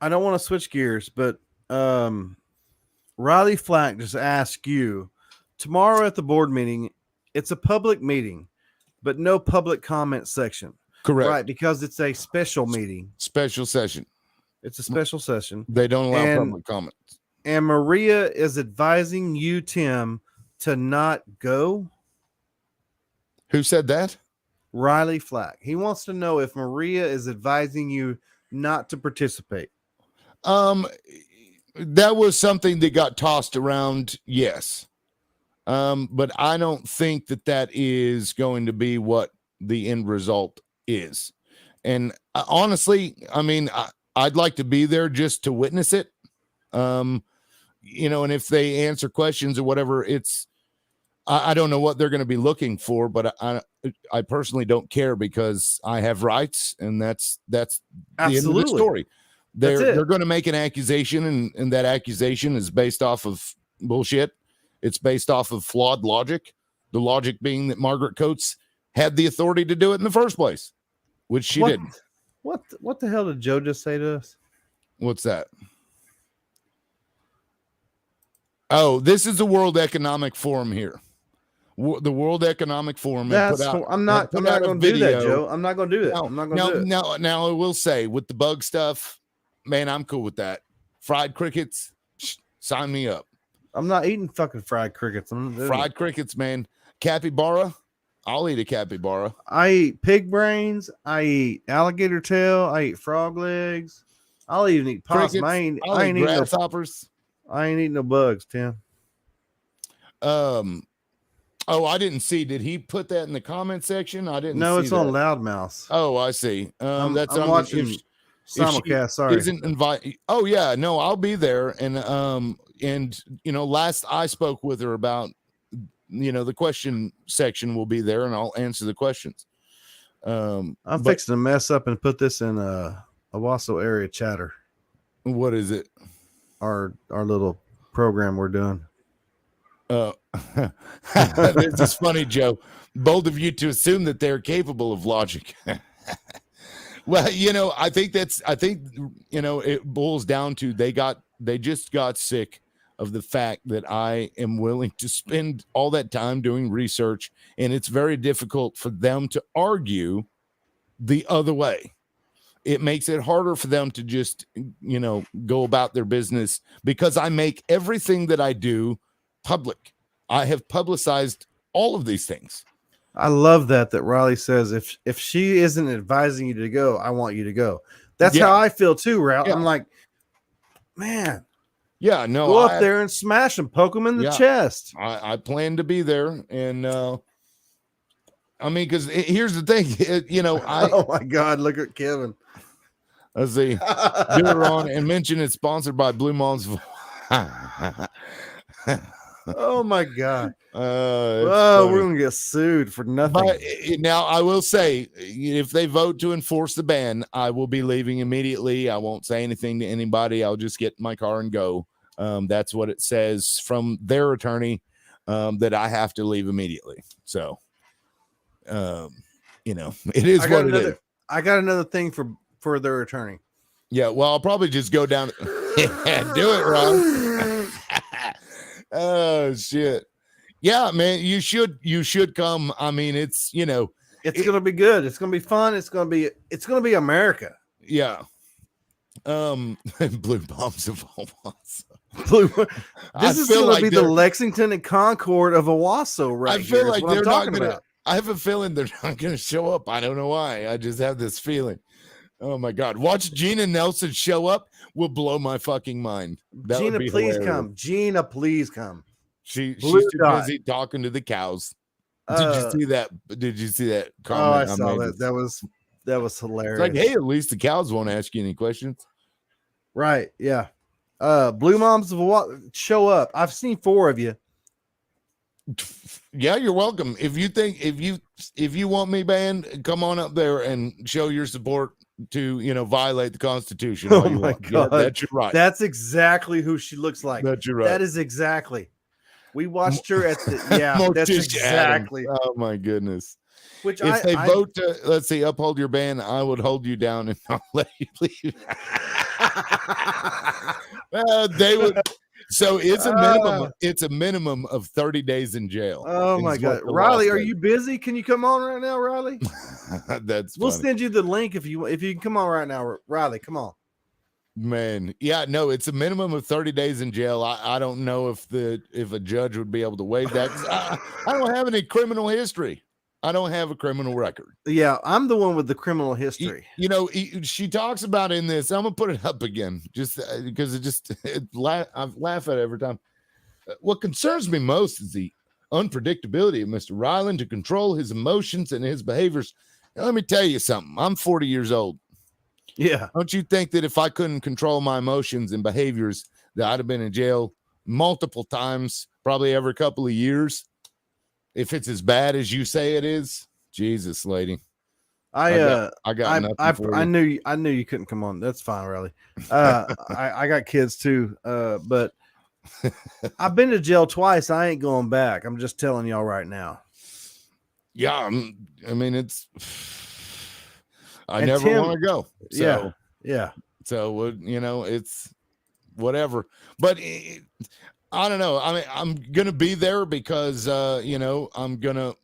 don't want to switch gears, but Riley Flack just asked you tomorrow at the board meeting. It's a public meeting, but no public comment section. Correct. Right, because it's a special meeting. Special session. It's a special session. They don't allow public comments. And Maria is advising you, Tim, to not go. Who said that? Riley Flack. He wants to know if Maria is advising you not to participate. That was something that got tossed around. Yes. But I don't think that is going to be what the end result is. And honestly, I mean, I'd like to be there just to witness it. And if they answer questions or whatever, I don't know what they're going to be looking for, but I personally don't care because I have rights, and that's the end of the story. They're going to make an accusation, and that accusation is based off of bullshit. It's based off of flawed logic. The logic being that Margaret Coates had the authority to do it in the first place, which she didn't. What the hell did Joe just say to us? What's that? Oh, this is the World Economic Forum here. The World Economic Forum. I'm not going to do that, Joe. I'm not going to do that. I'm not going to do it. Now, I will say with the bug stuff, man, I'm cool with that. Fried crickets, sign me up. I'm not eating fucking fried crickets. Fried crickets, man. Capybara, I'll eat a capybara. I eat pig brains. I eat alligator tail. I eat frog legs. I'll even eat possum. I ain't eating grasshoppers. I ain't eating no bugs, Tim. Oh, I didn't see. Did he put that in the comment section? I didn't. No, see it's that. on Loudmouth. Oh, I see. I'm watching simulcast. Sorry. Isn't invite. Oh yeah, no, I'll be there. And last I spoke with her about, the question section will be there, and I'll answer the questions. I'm fixing to mess up and put this in a Owasso area chatter. What is it? Our little program we're doing. This is funny, Joe. Bold of you to assume that they're capable of logic. Well, I think it boils down to they just got sick of the fact that I am willing to spend all that time doing research, and it's very difficult for them to argue the other way. It makes it harder for them to just, go about their business because I make everything that I do public. I have publicized all of these things. I love that Riley says if she isn't advising you to go, I want you to go. That's how I feel too, Ralph. Yeah. I'm like, man. Yeah, no. Go up there and smash them, poke them in the chest. I plan to be there, and because here's the thing, oh my God, look at Kevin. Let's see. Do it on and mention it's sponsored by Blue Moms. Oh my God. We're gonna get sued for nothing. But now I will say, if they vote to enforce the ban, I will be leaving immediately. I won't say anything to anybody. I'll just get in my car and go. That's what it says from their attorney, that I have to leave immediately. So it is what it is. I got another thing for their attorney. Yeah, well, I'll probably just go down. Do it, Ron. Oh shit. Yeah, man, you should come. I mean, it's gonna be good. It's gonna be fun. It's gonna be America. Yeah. Blue bombs of Owasso. This is gonna be the Lexington and Concord of Owasso, right? I feel like they're not gonna. I have a feeling they're not gonna show up. I don't know why. I just have this feeling. Oh my God! Watch Gina Nelson show up. Will blow my fucking mind. Gina, please come. Gina, please come. She's too busy talking to the cows. Did you see that? Did you see that comment? Oh, I saw that. That was hilarious. It's like, hey, at least the cows won't ask you any questions. Right? Yeah. Blue Moms of Owasso, show up. I've seen 4 of you. Yeah, you're welcome. If you want me banned, come on up there and show your support to violate the Constitution all you want. God. Yeah, that's your right. That's exactly who she looks like. That's your right. That is exactly. We watched her at the that's exactly. Adams. Oh my goodness. Which if they vote to, let's see, uphold your ban, I would hold you down and not let you leave. They would. So it's a minimum. It's a minimum of 30 days in jail. Oh my God, Riley, are you busy? Can you come on right now, Riley? We'll send you the link if you can come on right now, Riley. Come on, man. Yeah, no, it's a minimum of 30 days in jail. I don't know if a judge would be able to waive that. I don't have any criminal history. I don't have a criminal record. Yeah, I'm the one with the criminal history. She talks about in this. I'm gonna put it up again, just because I laugh at it every time. What concerns me most is the unpredictability of Mr. Ryland to control his emotions and his behaviors. Now, let me tell you something. I'm 40 years old. Yeah. Don't you think that if I couldn't control my emotions and behaviors, that I'd have been in jail multiple times, probably every couple of years? If it's as bad as you say it is, Jesus, lady. I got nothing for you. I knew you couldn't come on. That's fine, Riley. I got kids too, but I've been to jail twice. I ain't going back. I'm just telling y'all right now. Yeah, I mean, I never want to go. So, yeah. So it's whatever. But I don't know. I mean, I'm gonna be there because they're gonna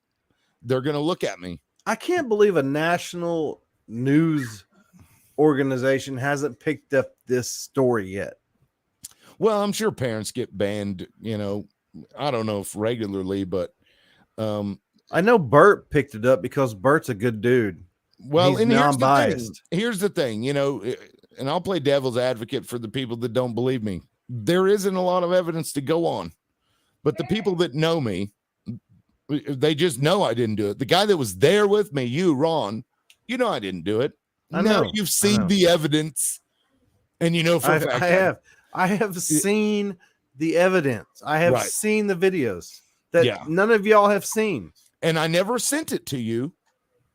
look at me. I can't believe a national news organization hasn't picked up this story yet. Well, I'm sure parents get banned, I don't know if regularly, but I know Bert picked it up because Bert's a good dude. Well, and non-biased. Here's the thing, and I'll play devil's advocate for the people that don't believe me. There isn't a lot of evidence to go on, but the people that know me, they just know I didn't do it. The guy that was there with me, you, Ron, I didn't do it. I know. You've seen the evidence, and for a fact I have seen the evidence. I have seen the videos that none of y'all have seen, and I never sent it to you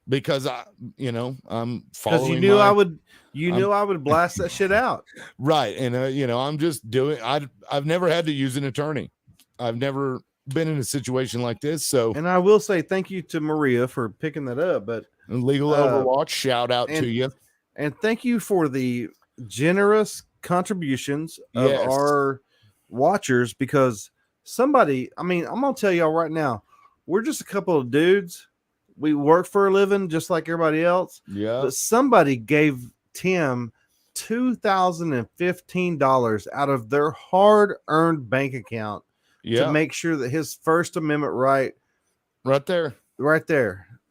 because I'm following. Because you knew I would. You knew I would blast that shit out. Right. And, I'm just doing, I've never had to use an attorney. I've never been in a situation like this. So, and I will say thank you to Maria for picking that up, but Legal Overwatch, shout out to you. And thank you for the generous contributions of our watchers, because I'm going to tell y'all right now, we're just a couple of dudes. We work for a living just like everybody else. Yeah. But somebody gave Tim $2,015 out of their hard-earned bank account to make sure that his First Amendment right there.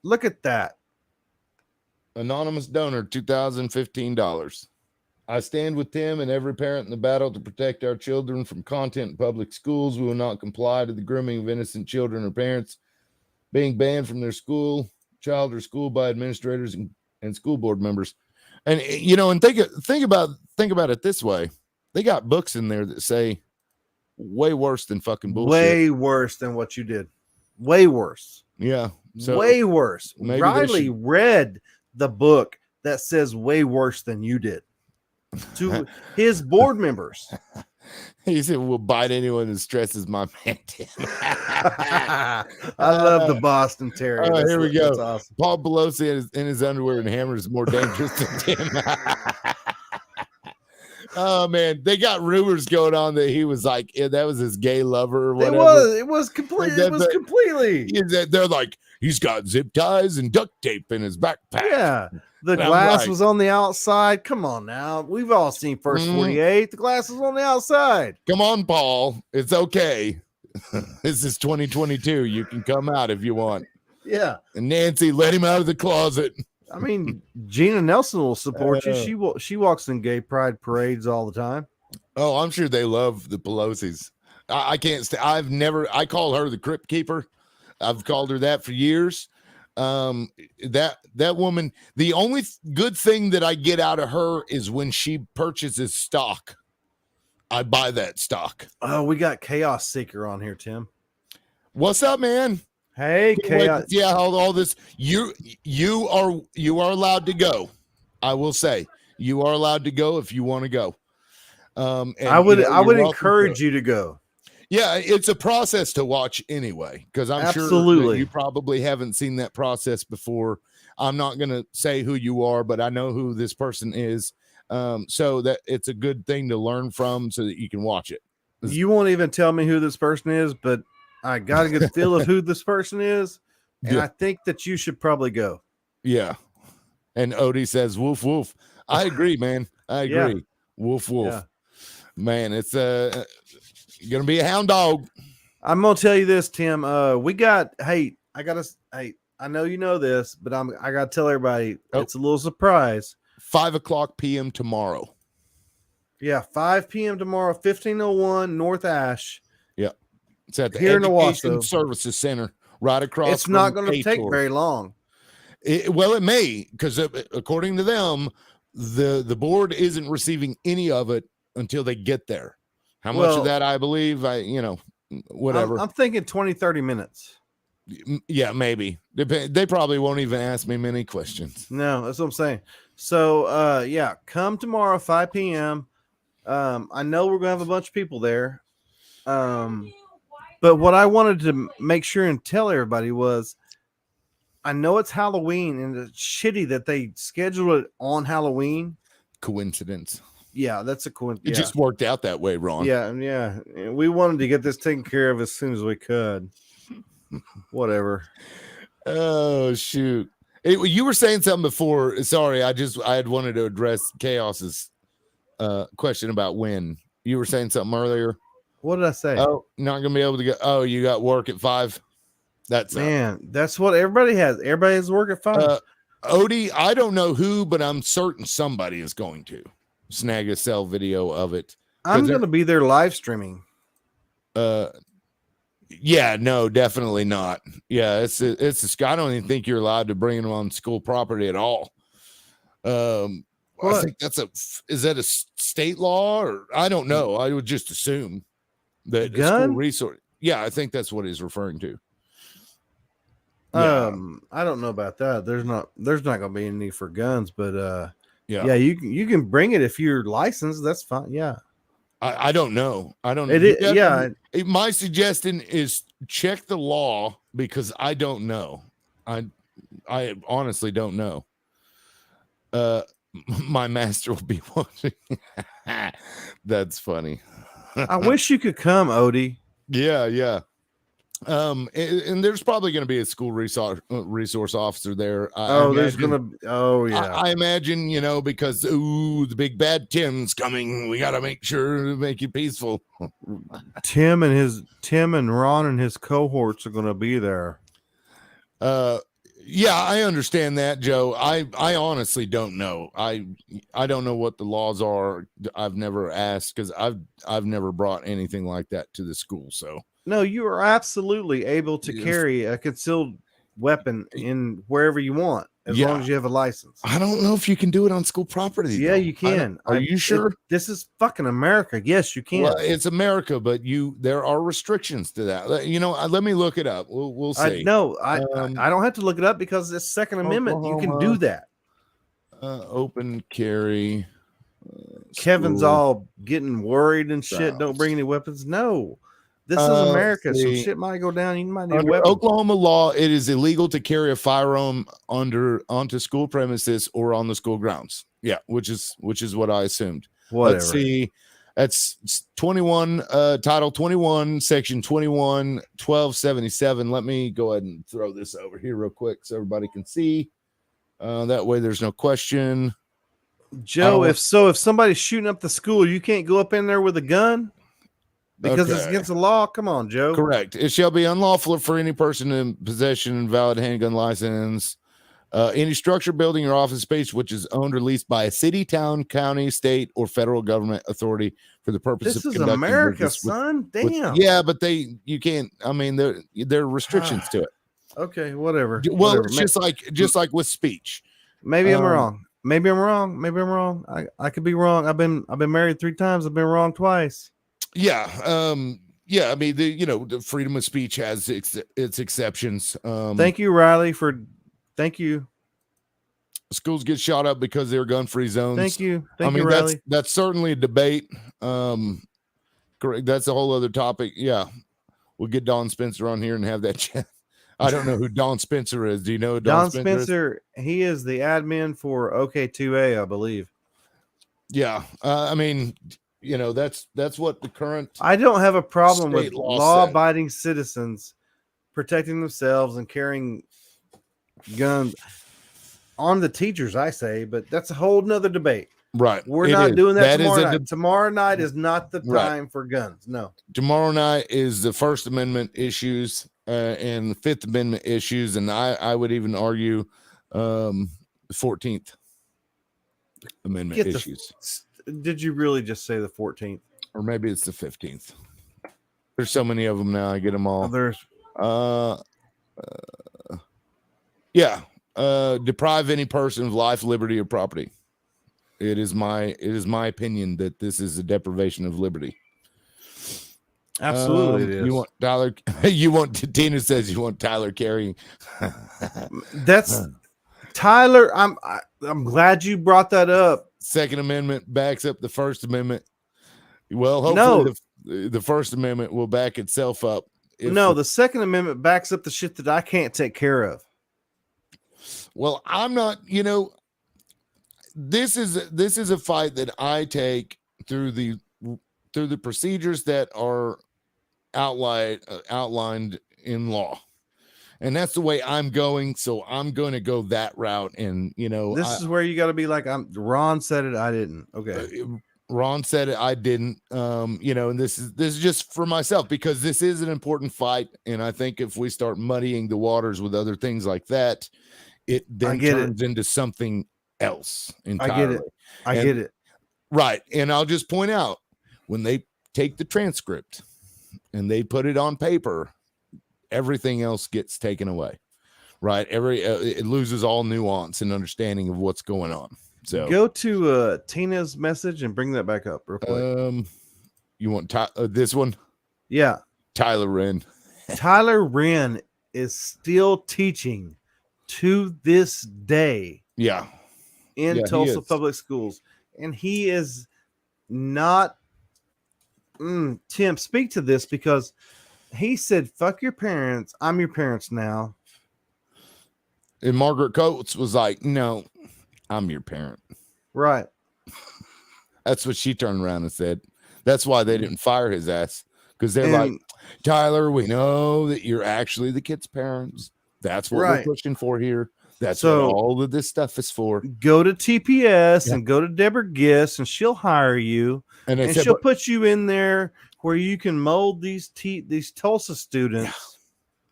Look at that. Anonymous donor, $2,015. I stand with Tim and every parent in the battle to protect our children from content in public schools. We will not comply to the grooming of innocent children or parents being banned from their child or school by administrators and school board members. And and think about it this way. They got books in there that say way worse than fucking bullshit. Way worse than what you did. Way worse. Yeah. So way worse. Riley read the book that says way worse than you did to his board members. He said, "We'll bite anyone that stresses my man." I love the Boston Terrier. Here we go. Awesome. Paul Pelosi in his underwear and hammer is more dangerous than Tim. Oh man, they got rumors going on that he was like, that was his gay lover or whatever. It was completely. They're like, he's got zip ties and duct tape in his backpack. Yeah. The glass was on the outside. Come on now. We've all seen First 48. The glass was on the outside. Come on, Paul. It's okay. This is 2022. You can come out if you want. Yeah. And Nancy, let him out of the closet. I mean, Gina Nelson will support you. She walks in gay pride parades all the time. Oh, I'm sure they love the Pelosi's. I can't I call her the Crypt Keeper. I've called her that for years. That woman, the only good thing that I get out of her is when she purchases stock. I buy that stock. Oh, we got Chaos Seeker on here, Tim. What's up, man? Hey, Chaos. Yeah, all this. You are allowed to go. I will say you are allowed to go if you want to go. And I would encourage you to go. Yeah, it's a process to watch anyway, because I'm sure that you probably haven't seen that process before. I'm not going to say who you are, but I know who this person is. So that it's a good thing to learn from so that you can watch it. You won't even tell me who this person is, but I got a good feel of who this person is. And I think that you should probably go. Yeah. And Odie says, woof, woof. I agree, man. I agree. Yeah. Woof, woof. Yeah. Man, it's going to be a hound dog. I'm going to tell you this, Tim. I know you know this, but I got to tell everybody it's a little surprise. 5:00 p.m. tomorrow. Yeah, 5 p.m. tomorrow, 1501 North Ash. Yeah. It's at the here Education in Owasso Services Center right across. It's not going to take very long. It may, because according to them, the board isn't receiving any of it until they get there. How much of that, I believe, whatever. I'm thinking 20, 30 minutes. Yeah, maybe. They probably won't even ask me many questions. No, that's what I'm saying. So, come tomorrow, 5 p.m. I know we're going to have a bunch of people there. But what I wanted to make sure and tell everybody was, I know it's Halloween and it's shitty that they scheduled it on Halloween. Coincidence. Yeah, that's a coincidence. It just worked out that way, Ron. Yeah. We wanted to get this taken care of as soon as we could. Whatever. Oh, shoot. You were saying something before. Sorry, I had wanted to address Chaos's question about when. You were saying something earlier. What did I say? Oh, not gonna be able to go. Oh, you got work at 5. That's what everybody has. Everybody has work at 5. Odie, I don't know who, but I'm certain somebody is going to snag a cell video of it. I'm going to be there live streaming. Yeah, no, definitely not. Yeah, it's a. I don't even think you're allowed to bring them on school property at all. I think is that a state law, or I don't know. I would just assume that a school resource. Yeah, I think that's what he's referring to. Yeah. I don't know about that. There's not going to be any need for guns, but you can bring it if you're licensed. That's fine. Yeah. I don't know. I don't know. My suggestion is check the law, because I don't know. I honestly don't know. My master will be watching. That's funny. I wish you could come, Odie. Yeah. And there's probably going to be a school resource officer there. I imagine, because the big bad Tim's coming. We got to make sure to make it peaceful. Tim and Ron and his cohorts are going to be there. Yeah, I understand that, Joe. I honestly don't know. I don't know what the laws are. I've never asked, because I've never brought anything like that to the school. So no, you are absolutely able to carry a concealed weapon in wherever you want, as long as you have a license. I don't know if you can do it on school property. Yeah, you can. Are you sure? This is fucking America. Yes, you can. Well, it's America, but there are restrictions to that. Let me look it up. We'll see. I don't have to look it up, because it's Second Amendment. You can do that. Open carry. Kevin's all getting worried and shit. Don't bring any weapons. No. This is America, so shit might go down. You might need a weapon. Oklahoma law, it is illegal to carry a firearm onto school premises or on the school grounds. Yeah, which is what I assumed. Whatever. Let's see. That's 21, Title 21, Section 21, 1277. Let me go ahead and throw this over here real quick so everybody can see. That way there's no question. Joe, if somebody's shooting up the school, you can't go up in there with a gun? Because it's against the law. Come on, Joe. Correct. It shall be unlawful for any person in possession of valid handgun license, any structure, building, or office space which is owned or leased by a city, town, county, state, or federal government authority for the purpose of conducting America, business son. Damn. Yeah, but you can't. I mean, there are restrictions to it. Okay, whatever. Well, whatever. It's just like with speech. Maybe I'm wrong. Maybe I'm wrong. I could be wrong. I've been married 3 times. I've been wrong twice. Yeah. yeah, I mean, the freedom of speech has its exceptions. Thank you, Riley, thank you. Schools get shot up because they're gun-free zones. Thank you, Riley. That's certainly a debate. Correct. That's a whole other topic. Yeah, we'll get Don Spencer on here and have that chat. I don't know who Don Spencer is. Do you know who Don Spencer is? He is the admin for OK2A, I believe. Yeah, I mean, that's what the current. I don't have a problem with law-abiding citizens protecting themselves and carrying guns on the teachers, I say, but that's a whole nother debate. Right. We're not doing that tomorrow night. Tomorrow night is not the time for guns. No. Tomorrow night is the First Amendment issues and the Fifth Amendment issues, and I would even argue the 14th Amendment issues. Did you really just say the 14th? Or maybe it's the 15th. There's so many of them now. I get them all. Deprive any person of life, liberty, or property. It is my opinion that this is a deprivation of liberty. Absolutely, it is. You want Tyler? Tina says you want Tyler carrying. That's Tyler. I'm glad you brought that up. Second Amendment backs up the First Amendment. Well, hopefully the First Amendment will back itself up. The Second Amendment backs up the shit that I can't take care of. Well, I'm not. This is a fight that I take through the procedures that are outlined in law, and that's the way I'm going. So I'm going to go that route. And this is where you got to be like, Ron said it, I didn't. Okay, Ron said it, I didn't. And this is just for myself because this is an important fight, and I think if we start muddying the waters with other things like that, it then turns into something else entirely. I get it. Right. And I'll just point out, when they take the transcript and they put it on paper, everything else gets taken away. Right. It loses all nuance and understanding of what's going on. So go to Tina's message and bring that back up real quick. You want this one? Yeah. Tyler Wren. Tyler Wren is still teaching to this day. Yeah. In Tulsa public schools, and he is not. Tim, speak to this, because he said, "Fuck your parents. I'm your parents now." And Margaret Coates was like, "No, I'm your parent." Right. That's what she turned around and said. That's why they didn't fire his ass, because they're like, "Tyler, we know that you're actually the kid's parents. That's what we're pushing for here. That's what all of this stuff is for." Go to TPS and go to Deborah Gist, and she'll hire you, and she'll put you in there where you can mold these Tulsa students.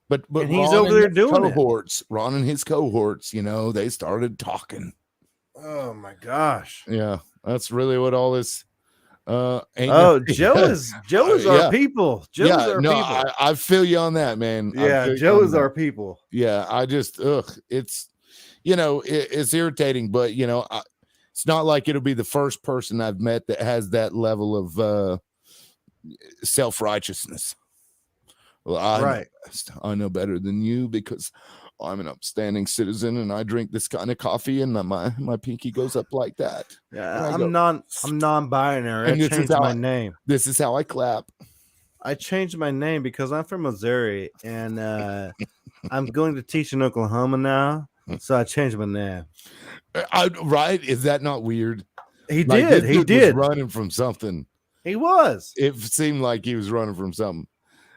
But and he's over there doing cohorts. Ron and his cohorts, they started talking. Oh my gosh! Yeah, that's really what all this. Joe is our people. Joe is our people. I feel you on that, man. Yeah, Joe is our people. Yeah, I just it's. It's irritating, but it's not like it'll be the first person I've met that has that level of self-righteousness. Well, I know better than you because I'm an upstanding citizen and I drink this kind of coffee and my pinky goes up like that. Yeah, I'm non-binary. I changed my name. This is how I clap. I changed my name because I'm from Missouri and I'm going to teach in Oklahoma now. So I changed my name. Right? Is that not weird? He did. He did. Was running from something. He was. It seemed like he was running from something.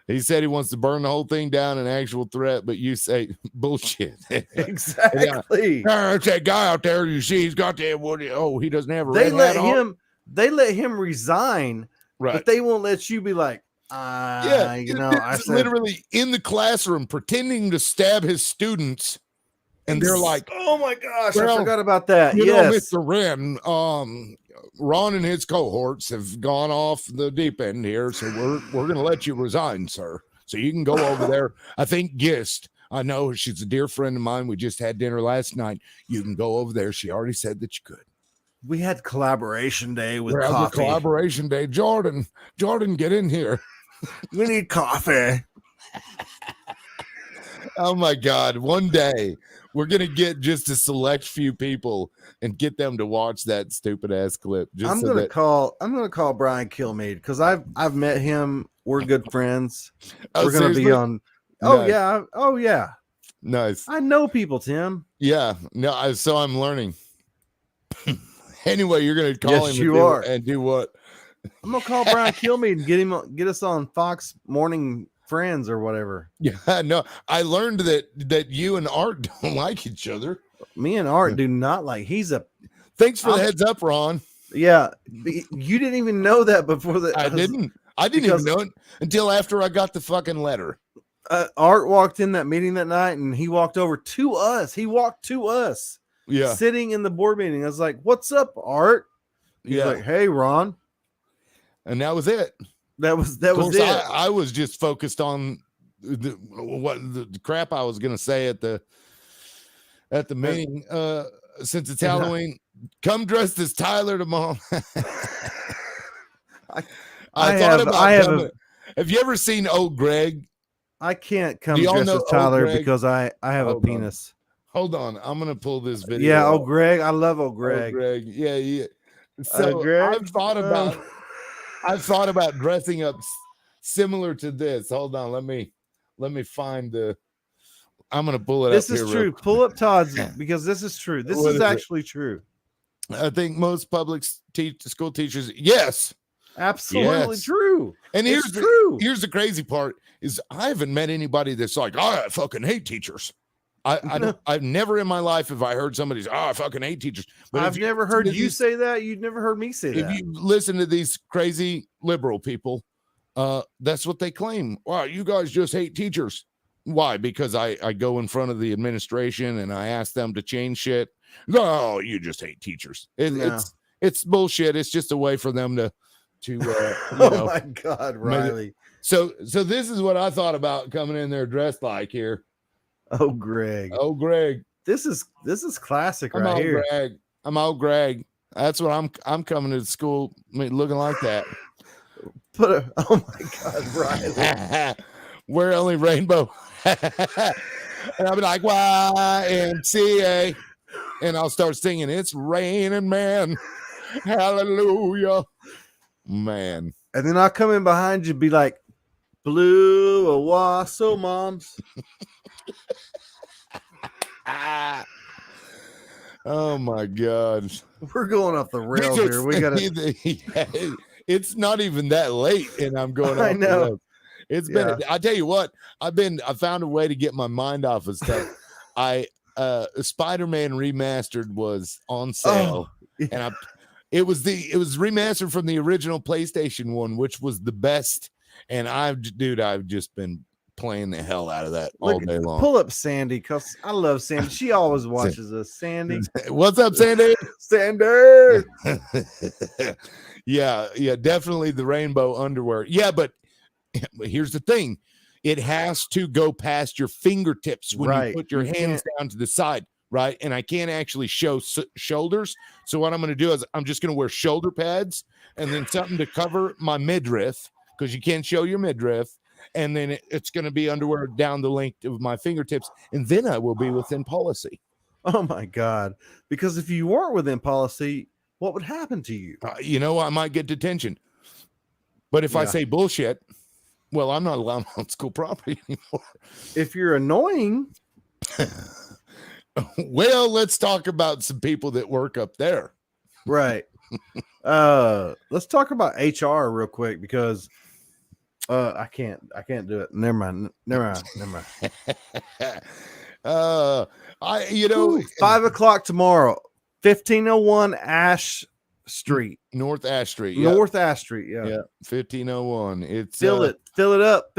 He said he wants to burn the whole thing down, an actual threat, but you say bullshit. Exactly. It's that guy out there. You see, he's got that. He doesn't have a They let him resign, right? But they won't let you be like, I said, literally in the classroom pretending to stab his students. And they're like, "Oh my gosh, I forgot about that." Yes, Mr. Wren, Ron and his cohorts have gone off the deep end here, so we're going to let you resign, sir. So you can go over there. I think Gist, I know she's a dear friend of mine. We just had dinner last night. You can go over there. She already said that you could. We had collaboration day with coffee. Collaboration day. Jordan, get in here. We need coffee. Oh my God. One day we're going to get just a select few people and get them to watch that stupid ass clip. I'm going to call Brian Kilmeade because I've met him. We're good friends. We're going to be on. Oh nice. Yeah. Oh yeah. Nice. I know people, Tim. Yeah. No, so I'm learning. Anyway, you're going to call him and do what? I'm going to call Brian Kilmeade and get us on Fox Morning Friends or whatever. Yeah, no, I learned that you and Art don't like each other. Me and Art do not like. Thanks for the heads up, Ron. Yeah, you didn't even know that before that. I didn't even know it until after I got the fucking letter. Art walked in that meeting that night, and he walked over to us. He walked to us. Yeah, sitting in the board meeting. I was like, "What's up, Art?" He's like, "Hey, Ron," and that was it. That was it. I was just focused on the crap I was going to say at the meeting. Since it's Halloween, come dressed as Tyler tomorrow. Have you ever seen Old Greg? I can't come dressed as Tyler because I have a penis. Hold on, I'm gonna pull this video. Yeah, Old Greg. I love Old Greg. Old Greg. Yeah. So I've thought about dressing up similar to this. Hold on, let me find the. I'm gonna pull it. This is true. Pull up Todd's because this is true. This is actually true. I think most public school teachers, yes, absolutely true. And here's the crazy part is I haven't met anybody that's like, oh, I fucking hate teachers. I've never in my life have I heard somebody say, oh, I fucking hate teachers. But I've never heard you say that. You've never heard me say that. If you listen to these crazy liberal people, that's what they claim. Wow, you guys just hate teachers. Why? Because I go in front of the administration and I ask them to change shit. No, you just hate teachers. It's bullshit. It's just a way for them to oh my God, Riley. So this is what I thought about coming in there dressed like here. Oh, Greg. This is classic right here. I'm old Greg. That's what I'm coming to school looking like that. Oh my God, Riley. We're only rainbow. And I'll be like, YMCA. And I'll start singing, it's raining, man. Hallelujah. Man. And then I'll come in behind you and be like, blue Owasso moms. Oh my God. We're going off the rails here. We gotta it's not even that late and I'm going off I know. The rails. It's been I tell you what, I found a way to get my mind off of stuff. Spider-Man Remastered was on sale. And it was remastered from the original PlayStation one, which was the best. And I've just been playing the hell out of that all day long. Pull up Sandy because I love Sandy. She always watches us. Sandy, what's up, Sandy? Sandy. Yeah, definitely the rainbow underwear. Yeah, but here's the thing: it has to go past your fingertips when you put your hands down to the side, right? And I can't actually show shoulders. So what I'm going to do is I'm just going to wear shoulder pads and then something to cover my midriff because you can't show your midriff. And then it's going to be underwear down the length of my fingertips. And then I will be within policy. Oh, my God. Because if you weren't within policy, what would happen to you? I might get detention. But if I say bullshit, well, I'm not allowed on school property anymore. If you're annoying. Well, let's talk about some people that work up there. Right. Let's talk about HR real quick because I can't do it. Never mind. 5 o'clock tomorrow, 1501 Ash Street. North Ash Street. North Ash Street. Yeah. 1501. It's fill it up.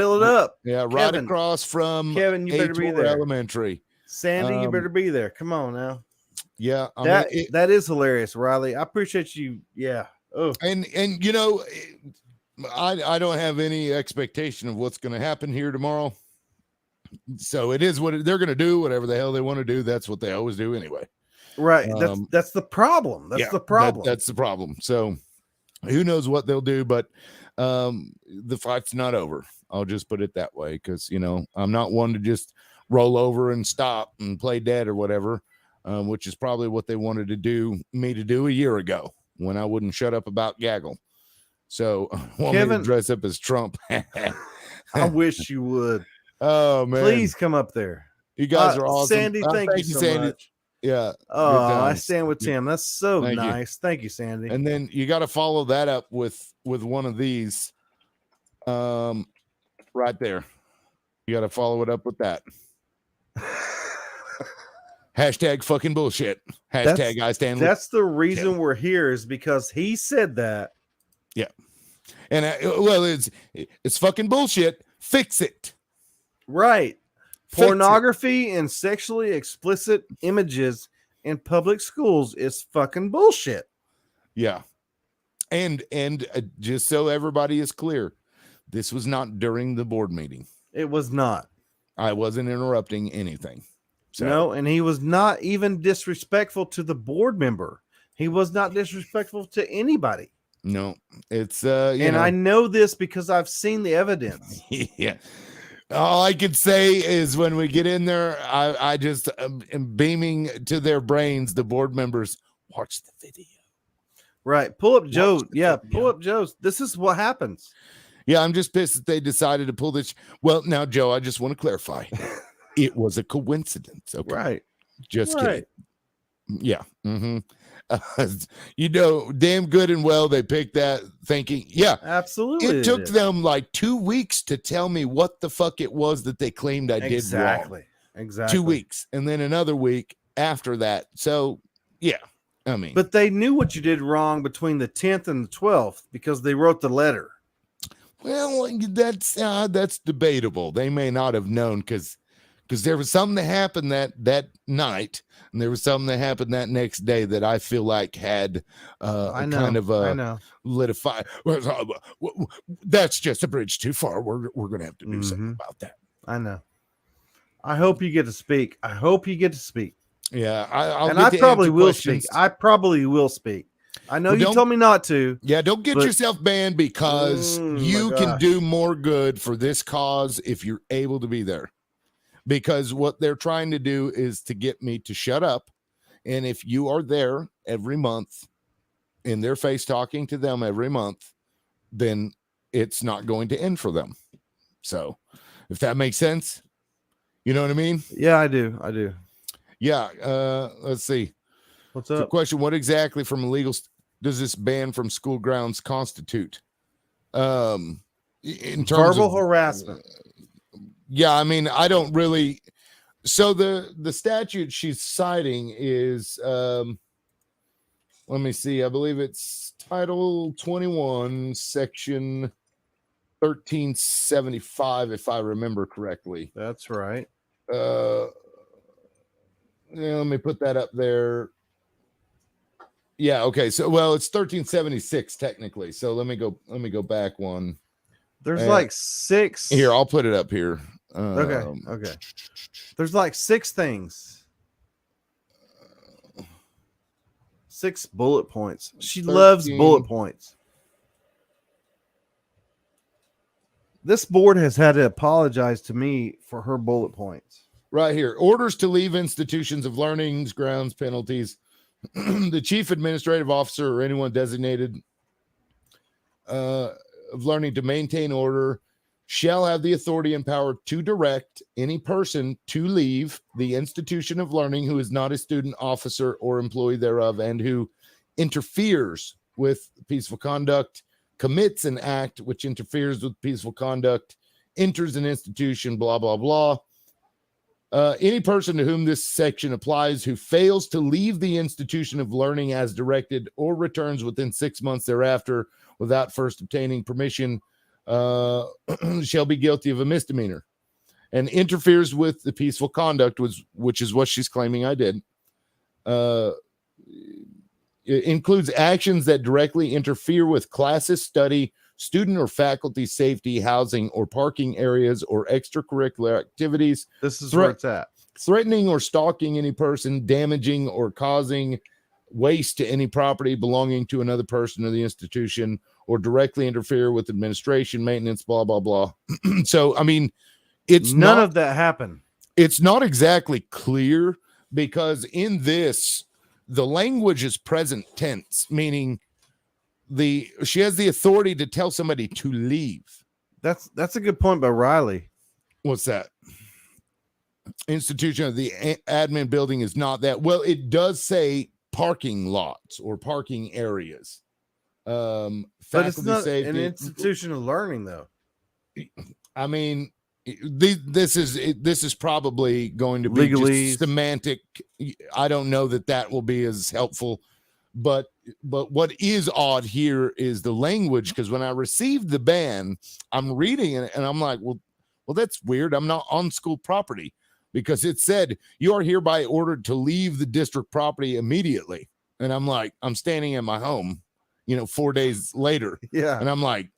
Yeah, right Kevin, across from Kevin, you better be there. Elementary. Sandy, you better be there. Come on now. Yeah, that is hilarious, Riley. I appreciate you. Yeah. Oh, and I don't have any expectation of what's going to happen here tomorrow. So it is what they're going to do. Whatever the hell they want to do, that's what they always do anyway. Right. That's the problem. That's the problem. That's the problem. So who knows what they'll do? But the fight's not over. I'll just put it that way, because I'm not one to just roll over and stop and play dead or whatever, which is probably what they wanted me to do a year ago when I wouldn't shut up about gaggle. So want me to dress up as Trump. I wish you would. Oh man, please come up there. You guys are awesome. Sandy, thank you so Sandy. much. Yeah. Oh, I stand with Tim. That's so nice. Thank you, Sandy. And then you got to follow that up with one of these right there. You got to follow it up with that. Hashtag fucking bullshit. Hashtag I stand with. That's the reason we're here, is because he said that. Yeah. And it's fucking bullshit. Fix it. Right. Pornography and sexually explicit images in public schools is fucking bullshit. Yeah. And just so everybody is clear, this was not during the board meeting. It was not. I wasn't interrupting anything. So. No, and he was not even disrespectful to the board member. He was not disrespectful to anybody. No, it's I know this because I've seen the evidence. Yeah. All I can say is when we get in there, I just am beaming to their brains. The board members, watch the video. Right. Pull up Joe. Yeah. Pull up Joe's. This is what happens. Yeah. I'm just pissed that they decided to pull this. Well, now, Joe, I just want to clarify. It was a coincidence. Okay. Right. Just kidding. Yeah. Mm-hmm. Damn good and well they picked that, thinking, yeah, absolutely. It took them like 2 weeks to tell me what the fuck it was that they claimed I did wrong. Exactly. 2 weeks, and then another week after that. So yeah, I mean, but they knew what you did wrong between the 10th and the 12th because they wrote the letter. Well, that's debatable. They may not have known because there was something that happened that night. And there was something that happened that next day that I feel like had kind of lit a fire. That's just a bridge too far. We're going to have to do something about that. I know. I hope you get to speak. Yeah. I probably will speak. I probably will speak. I know you told me not to. Yeah. Don't get yourself banned, because you can do more good for this cause if you're able to be there. Because what they're trying to do is to get me to shut up. And if you are there every month in their face talking to them every month, then it's not going to end for them. So if that makes sense, you know what I mean? Yeah, I do. Yeah. Let's see. What's up? The question, what exactly from illegal does this ban from school grounds constitute? In terms verbal of harassment. Yeah, I mean, I don't really. So the statute she's citing is, let me see. I believe it's Title 21, Section 1375, if I remember correctly. That's right. Yeah, let me put that up there. Yeah. Okay. So, well, it's 1376 technically. So let me go back one. There's like 6. Here, I'll put it up here. Okay. There's like 6 things. 6 bullet points. She 13. loves bullet points. This board has had to apologize to me for her bullet points. Right here. Orders to leave institutions of learning, grounds, penalties. The chief administrative officer or anyone designated of learning to maintain order shall have the authority and power to direct any person to leave the institution of learning who is not a student, officer, or employee thereof, and who interferes with peaceful conduct, commits an act which interferes with peaceful conduct, enters an institution, blah, blah, blah. Any person to whom this section applies who fails to leave the institution of learning as directed or returns within 6 months thereafter without first obtaining permission shall be guilty of a misdemeanor, and interferes with the peaceful conduct, which is what she's claiming I did. It includes actions that directly interfere with classes, study, student or faculty safety, housing, or parking areas, or extracurricular activities. This is where it's at. Threatening or stalking any person, damaging or causing waste to any property belonging to another person or the institution, or directly interfere with administration, maintenance, blah, blah, blah. So, I mean, it's none of that happened. It's not exactly clear, because in this, the language is present tense, meaning she has the authority to tell somebody to leave. That's a good point by Riley. What's that? Institution of the admin building is not that. Well, it does say parking lots or parking areas. But it's not an institution of learning, though. I mean, this is probably going to be just semantic. I don't know that will be as helpful, but what is odd here is the language, because when I received the ban, I'm reading it and I'm like, well, that's weird. I'm not on school property, because it said you are hereby ordered to leave the district property immediately. And I'm like, I'm standing in my home, 4 days later. Yeah. And I'm like,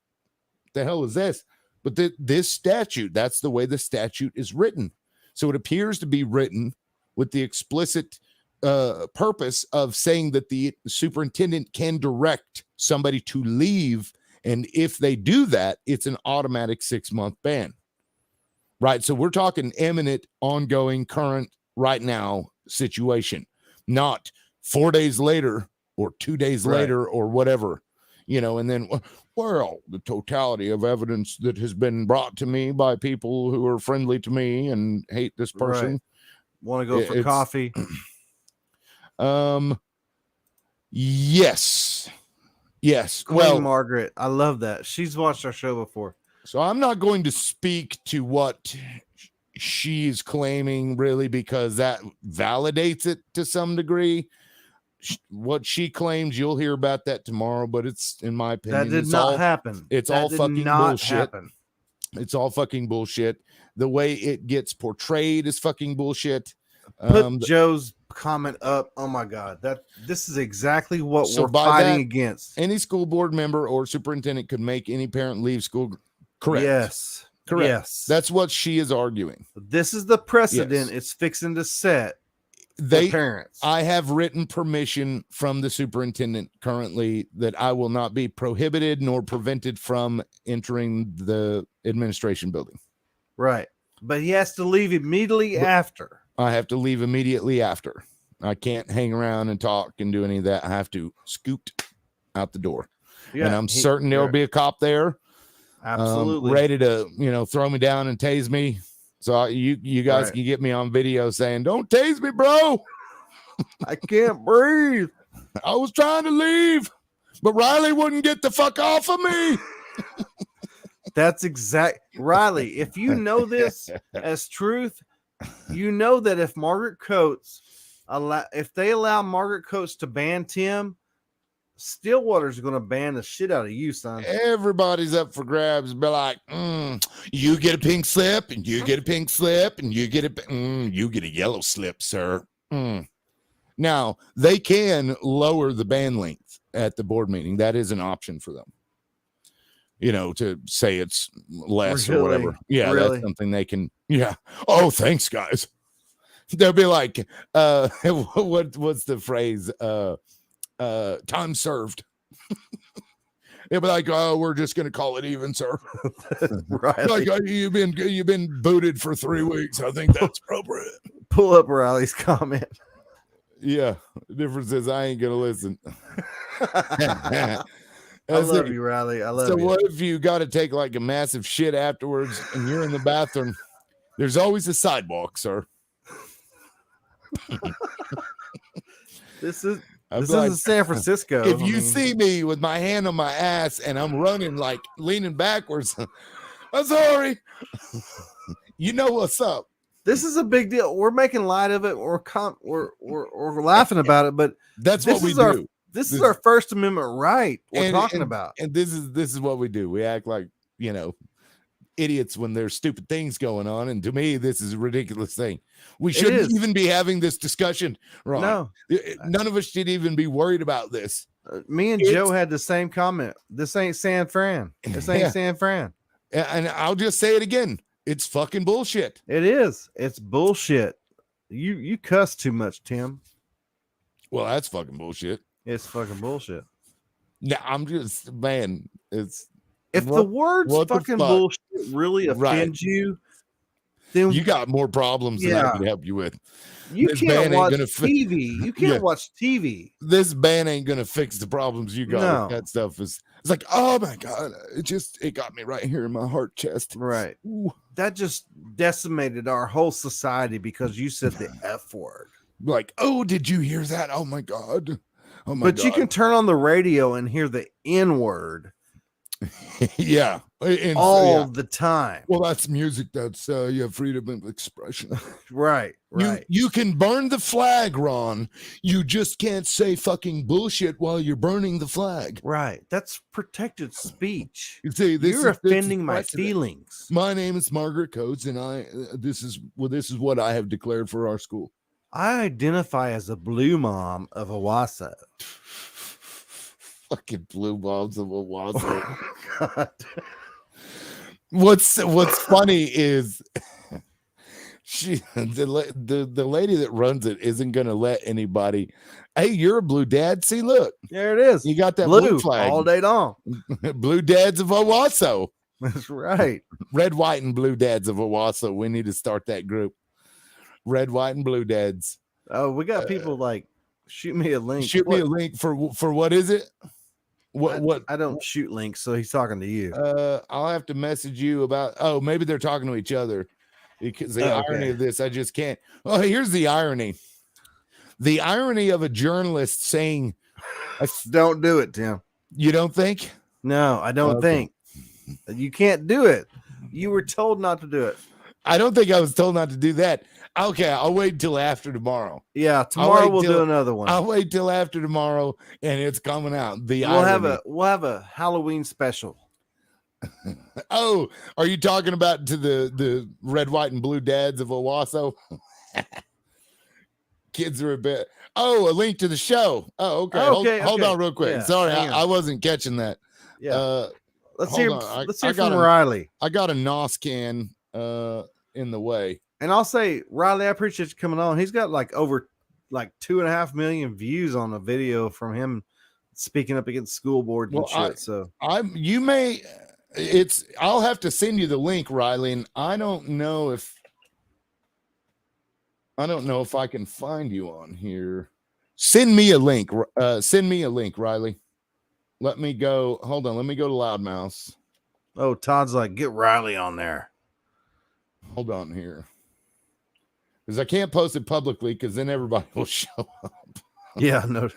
the hell is this? But this statute, that's the way the statute is written. So it appears to be written with the explicit purpose of saying that the superintendent can direct somebody to leave. And if they do that, it's an automatic 6-month ban. Right. So we're talking imminent, ongoing, current, right now situation, not 4 days later or 2 days later or whatever, and then, well, the totality of evidence that has been brought to me by people who are friendly to me and hate this person. Want to go for coffee? Yes. Queen Margaret. I love that. She's watched our show before. So I'm not going to speak to what she's claiming, really, because that validates it to some degree. What she claims, you'll hear about that tomorrow, but it's, in my opinion, that did not happen. It's all fucking bullshit. It's all fucking bullshit. The way it gets portrayed is fucking bullshit. Put Joe's comment up. Oh my God, this is exactly what we're fighting against. Any school board member or superintendent could make any parent leave school. Correct. Yes. Correct. Yes. That's what she is arguing. This is the precedent it's fixing to set. Parents. I have written permission from the superintendent currently that I will not be prohibited nor prevented from entering the administration building. Right. But he has to leave immediately after. I have to leave immediately after. I can't hang around and talk and do any of that. I have to scoot out the door. Yeah, and I'm certain there'll be a cop there. Absolutely. Ready to, throw me down and tase me. So you guys can get me on video saying, "Don't tase me, bro. I can't breathe. I was trying to leave, but Riley wouldn't get the fuck off of me." That's exact, Riley. If you know this as truth, you know that if Margaret Coates if they allow Margaret Coates to ban Tim, Stillwater's going to ban the shit out of you, son. Everybody's up for grabs. Be like, you get a pink slip, and you get a pink slip, and you get a yellow slip, sir. Now, they can lower the ban length at the board meeting. That is an option for them. To say it's less or whatever. Yeah, that's something they can. Yeah. Oh, thanks, guys. They'll be like, what's the phrase? Time served. They'll be like, "Oh, we're just gonna call it even, sir." Right. Like, you've been booted for 3 weeks. I think that's appropriate. Pull up Riley's comment. Yeah. The difference is I ain't gonna listen. I love you, Riley. I love you. So what if you got to take like a massive shit afterwards and you're in the bathroom? There's always a sidewalk, sir. This is San Francisco. If you see me with my hand on my ass and I'm running, like leaning backwards, I'm sorry. You know what's up. This is a big deal. We're making light of it. We're laughing about it, but that's what we do. This is our First Amendment right we're talking about. And this is what we do. We act like, idiots when there's stupid things going on. And to me, this is a ridiculous thing. We shouldn't even be having this discussion. Ron. No. None of us should even be worried about this. Me and Joe had the same comment. This ain't San Fran. This ain't San Fran. And I'll just say it again. It's fucking bullshit. It is. It's bullshit. You cuss too much, Tim. Well, that's fucking bullshit. It's fucking bullshit. No, I'm just, man, it's if the words fucking bullshit really offend you, then you got more problems than I can help you with. You can't watch TV. You can't watch TV. This band ain't gonna fix the problems you got with that stuff. It's like, oh my god, it got me right here in my heart chest. Right. Ooh. That just decimated our whole society because you said the F word. Like, oh, did you hear that? Oh my god. Oh my god. You can turn on the radio and hear the N word. Yeah. All the time. Well, that's music. That's you have freedom of expression. Right. You can burn the flag, Ron. You just can't say fucking bullshit while you're burning the flag. Right. That's protected speech. You see, you're offending my feelings. My name is Margaret Coates, and this is what I have declared for our school. I identify as a blue mom of Owasso. Fucking blue moms of Owasso. Oh, God. What's funny is the lady that runs it isn't gonna let anybody. Hey, you're a blue dad. See, look, there it is. You got that blue flag all day long. Blue dads of Owasso. That's right. Red, white, and blue dads of Owasso. We need to start that group. Red, white, and blue dads. Oh, we got people like shoot me a link. Shoot me a link for what is it? What I don't shoot links, so he's talking to you. I'll have to message you about. Oh, maybe they're talking to each other because the irony of this, I just can't. Oh, here's the irony. The irony of a journalist saying, "Don't do it, Tim." You don't think? No, I don't think. You can't do it. You were told not to do it. I don't think I was told not to do that. Okay, I'll wait until after tomorrow. Yeah, tomorrow we'll do another one. I'll wait till after tomorrow, and it's coming out. We'll have a Halloween special. Oh, are you talking about to the red, white, and blue dads of Owasso? Kids are a bit. Oh, a link to the show. Oh, okay. Hold on, real quick. Yeah, sorry, I wasn't catching that. Yeah. Let's hear from Riley. I got a NOS can in the way. And I'll say, Riley, I appreciate you coming on. He's got over 2.5 million views on a video from him speaking up against school board and shit. I'll have to send you the link, Riley, and I don't know if I can find you on here. Send me a link. Riley. Let me go. Hold on. Let me go to Loudmouse. Oh, Todd's like, get Riley on there. Hold on here. Because I can't post it publicly because then everybody will show up. Yeah, no.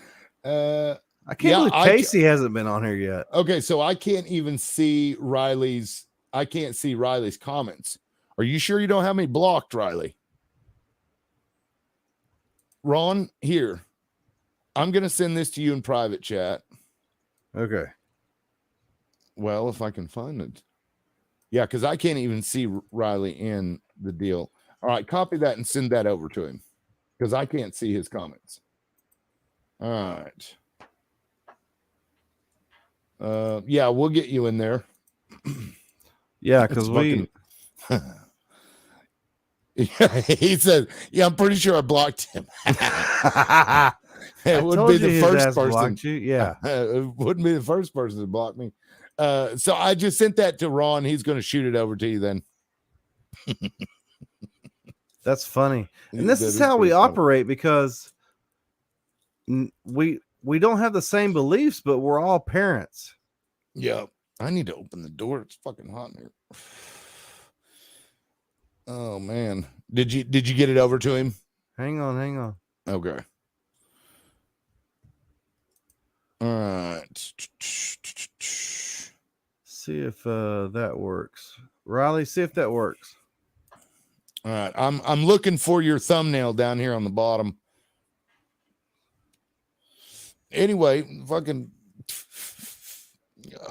I can't believe Casey hasn't been on here yet. Okay, so I can't even see Riley's comments. Are you sure you don't have me blocked, Riley? Ron, here. I'm going to send this to you in private chat. Okay. Well, if I can find it. Yeah, because I can't even see Riley in the deal. All right, copy that and send that over to him because I can't see his comments. All right. Yeah, we'll get you in there. Yeah, because he said, yeah, I'm pretty sure I blocked him. It wouldn't be the first person. Yeah. It wouldn't be the first person to block me. So I just sent that to Ron. He's going to shoot it over to you then. That's funny. And this is how we operate because we don't have the same beliefs, but we're all parents. Yeah. I need to open the door. It's fucking hot in here. Oh man. Did you get it over to him? Hang on. Okay. All right. See if that works. Riley, see if that works. All right. I'm looking for your thumbnail down here on the bottom. Anyway, fucking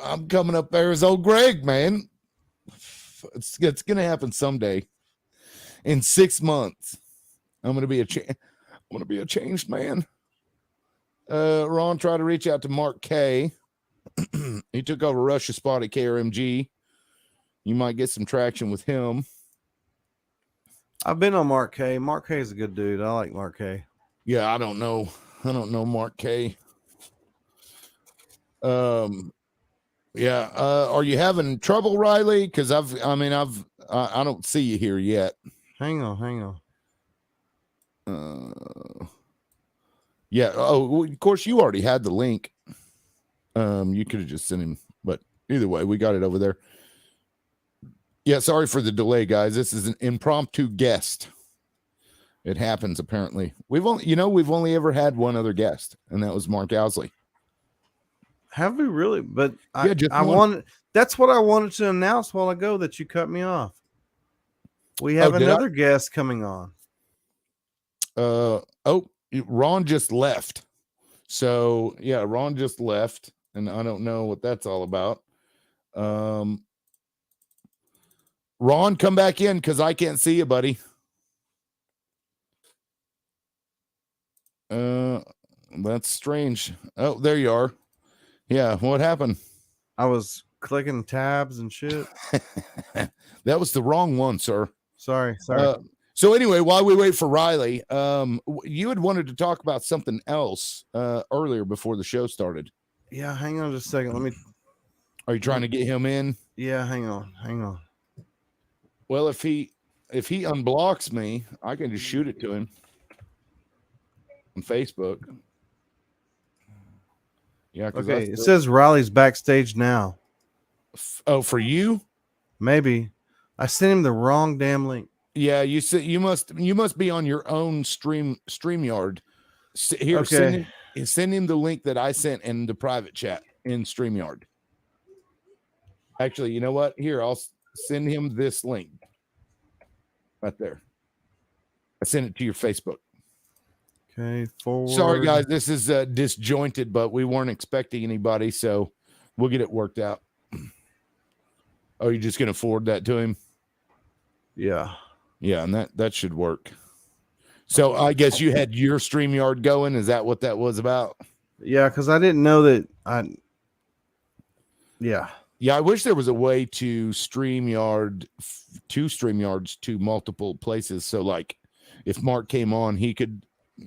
I'm coming up there as old Greg, man. It's gonna happen someday. In 6 months, I'm gonna be a changed man. Ron tried to reach out to Mark K. He took over Russia Spot at KRMG. You might get some traction with him. I've been on Mark K. Mark K is a good dude. I like Mark K. Yeah, I don't know I don't know Mark K. Yeah. Are you having trouble, Riley? Because I don't see you here yet. Hang on. Yeah. Oh, of course, you already had the link. You could have just sent him, but either way, we got it over there. Yeah. Sorry for the delay, guys. This is an impromptu guest. It happens apparently. We've only ever had one other guest, and that was Mark Owsley. Have we really? But I wanted. That's what I wanted to announce a while ago that you cut me off. We have another guest coming on. Ron just left. So yeah, Ron just left, and I don't know what that's all about. Ron, come back in because I can't see you, buddy. That's strange. Oh, there you are. Yeah, what happened? I was clicking tabs and shit. That was the wrong one, sir. Sorry. So anyway, while we wait for Riley, you had wanted to talk about something else earlier before the show started. Yeah, hang on just a second. Are you trying to get him in? Yeah, hang on. Well, if he unblocks me, I can just shoot it to him on Facebook. Yeah. Okay. It says Riley's backstage now. Oh, for you? Maybe. I sent him the wrong damn link. Yeah, you must be on your own StreamYard. Here, okay. Send him the link that I sent in the private chat in StreamYard. Actually, you know what? Here, I'll send him this link right there. I sent it to your Facebook. Okay, forward. Sorry, guys, this is disjointed, but we weren't expecting anybody, so we'll get it worked out. Oh, you're just gonna forward that to him? Yeah, and that should work. So I guess you had your StreamYard going. Is that what that was about? Yeah, because I didn't know that. Yeah, I wish there was a way to StreamYard to multiple places. So like, if Mark came on, he could,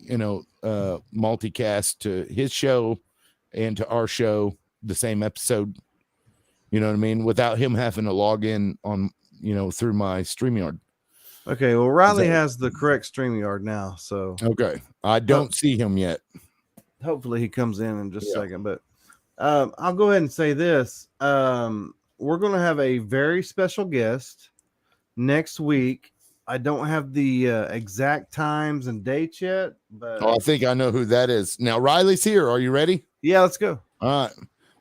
multicast to his show and to our show the same episode. You know what I mean? Without him having to log in on, through my StreamYard. Okay, well, Riley has the correct StreamYard now, so okay. I don't see him yet. Hopefully he comes in just a second, but I'll go ahead and say this. We're going to have a very special guest next week. I don't have the exact times and dates yet, but I think I know who that is. Now, Riley's here. Are you ready? Yeah, let's go. All right.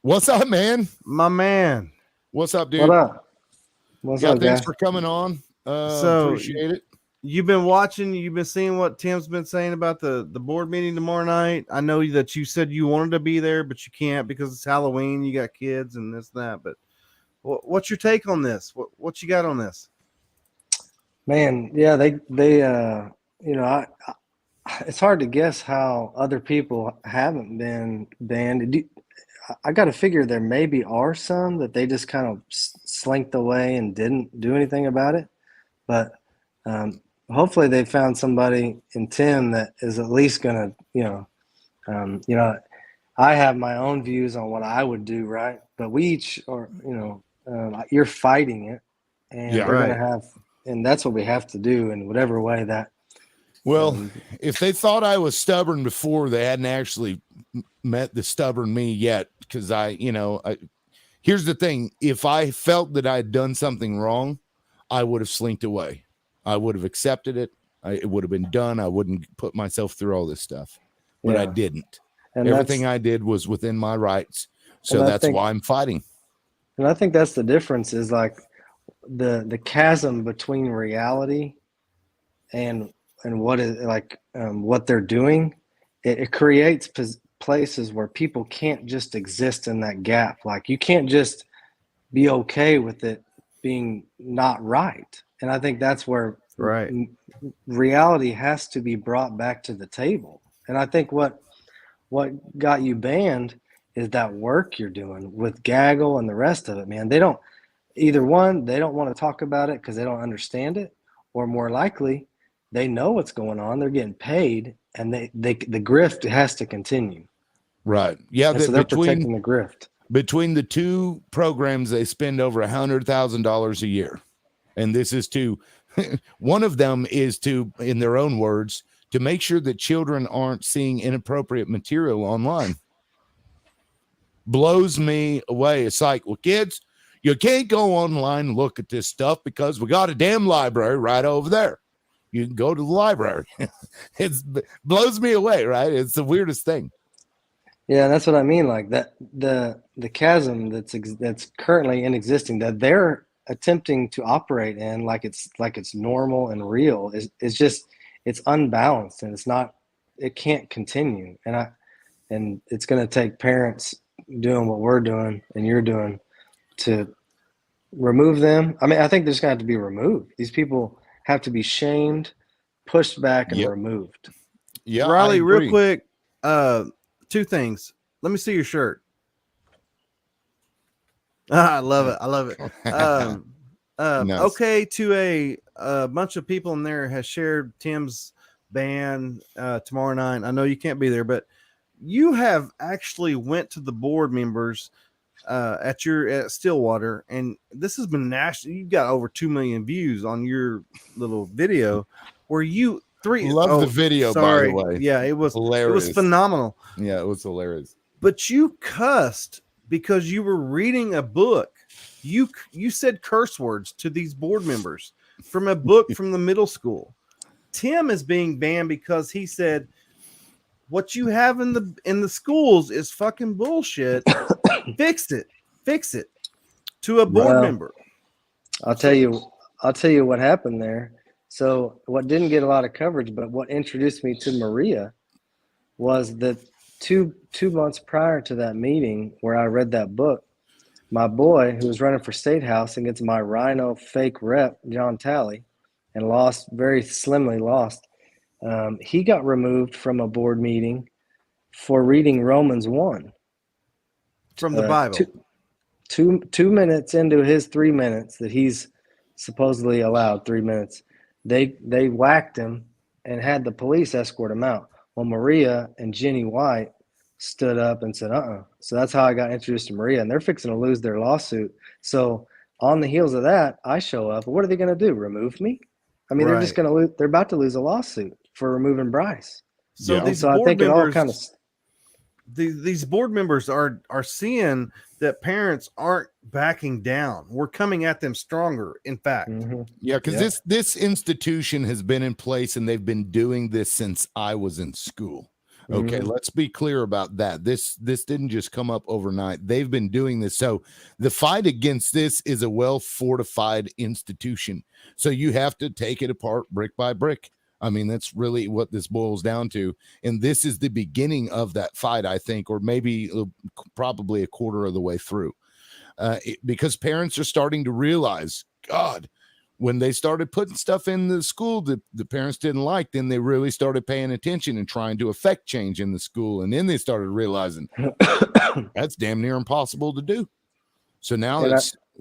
What's up, man? My man. What's up, dude? What up? What's up, thanks guys? for coming on. So appreciate it. You've been seeing what Tim's been saying about the board meeting tomorrow night. I know that you said you wanted to be there, but you can't because it's Halloween. You got kids and this and that. But what's your take on this? What you got on this? Man, yeah, they it's hard to guess how other people haven't been banned. I got to figure there maybe are some that they just kind of slinked away and didn't do anything about it. But hopefully they found somebody in Tim that is at least going to, I have my own views on what I would do, right? But we each are, you're fighting it, and we're going to have, and that's what we have to do in whatever way that. Well, if they thought I was stubborn before, they hadn't actually met the stubborn me yet. Because here's the thing: if I felt that I had done something wrong, I would have slinked away. I would have accepted it. It would have been done. I wouldn't put myself through all this stuff, but I didn't. And everything I did was within my rights. So that's why I'm fighting. And I think that's the difference is like the chasm between reality and what is like what they're doing. It creates places where people can't just exist in that gap. Like you can't just be okay with it being not right. And I think that's where reality has to be brought back to the table. And I think what got you banned is that work you're doing with Gaggle and the rest of it, man. They don't want to talk about it because they don't understand it, or more likely they know what's going on. They're getting paid, and the grift has to continue. Right. Yeah. So they're protecting the grift. Between the two programs, they spend over $100,000 a year. And this is to, one of them is to, in their own words, to make sure that children aren't seeing inappropriate material online. Blows me away. It's like, well, kids, you can't go online and look at this stuff because we got a damn library right over there. You can go to the library. It blows me away, right? It's the weirdest thing. Yeah, that's what I mean. Like that, the chasm that's currently in existing that they're attempting to operate in, like it's normal and real, is just, it's unbalanced, and it can't continue. And it's going to take parents doing what we're doing and you're doing to remove them. I mean, I think there's going to have to be removed. These people have to be shamed, pushed back, and removed. Yeah, Riley, real quick, two things. Let me see your shirt. I love it. I love it. Nice. Okay, to a bunch of people in there has shared Tim's band tomorrow night. I know you can't be there, but you have actually went to the board members at Stillwater, and this has been national. You've got over 2 million views on your little video where you love the video, by the way. Yeah, it was hilarious. It was phenomenal. Yeah, it was hilarious. But you cussed because you were reading a book. You said curse words to these board members from a book from the middle school. Tim is being banned because he said what you have in the schools is fucking bullshit. Fix it to a board member. I'll tell you what happened there. So what didn't get a lot of coverage, but what introduced me to Maria was that two months prior to that meeting where I read that book, my boy who was running for state house against my Rhino fake rep, John Talley, and lost, very slimly lost. He got removed from a board meeting for reading Romans 1. From the Bible. Two minutes into his 3 minutes that he's supposedly allowed, 3 minutes, they whacked him and had the police escort him out. Well, Maria and Jenny White stood up and said, So that's how I got introduced to Maria, and they're fixing to lose their lawsuit. So on the heels of that, I show up. What are they going to do? Remove me? I mean, they're just going to lose. They're about to lose a lawsuit for removing Bryce. So I think it all kind of. These board members are seeing that parents aren't backing down. We're coming at them stronger, in fact. Mm-hmm. Yeah, because this institution has been in place, and they've been doing this since I was in school. Okay, let's be clear about that. This didn't just come up overnight. They've been doing this. So the fight against this is a well-fortified institution. So you have to take it apart brick by brick. I mean, that's really what this boils down to. And this is the beginning of that fight, I think, or maybe probably a quarter of the way through. Because parents are starting to realize, God, when they started putting stuff in the school that the parents didn't like, then they really started paying attention and trying to affect change in the school. And then they started realizing that's damn near impossible to do. So now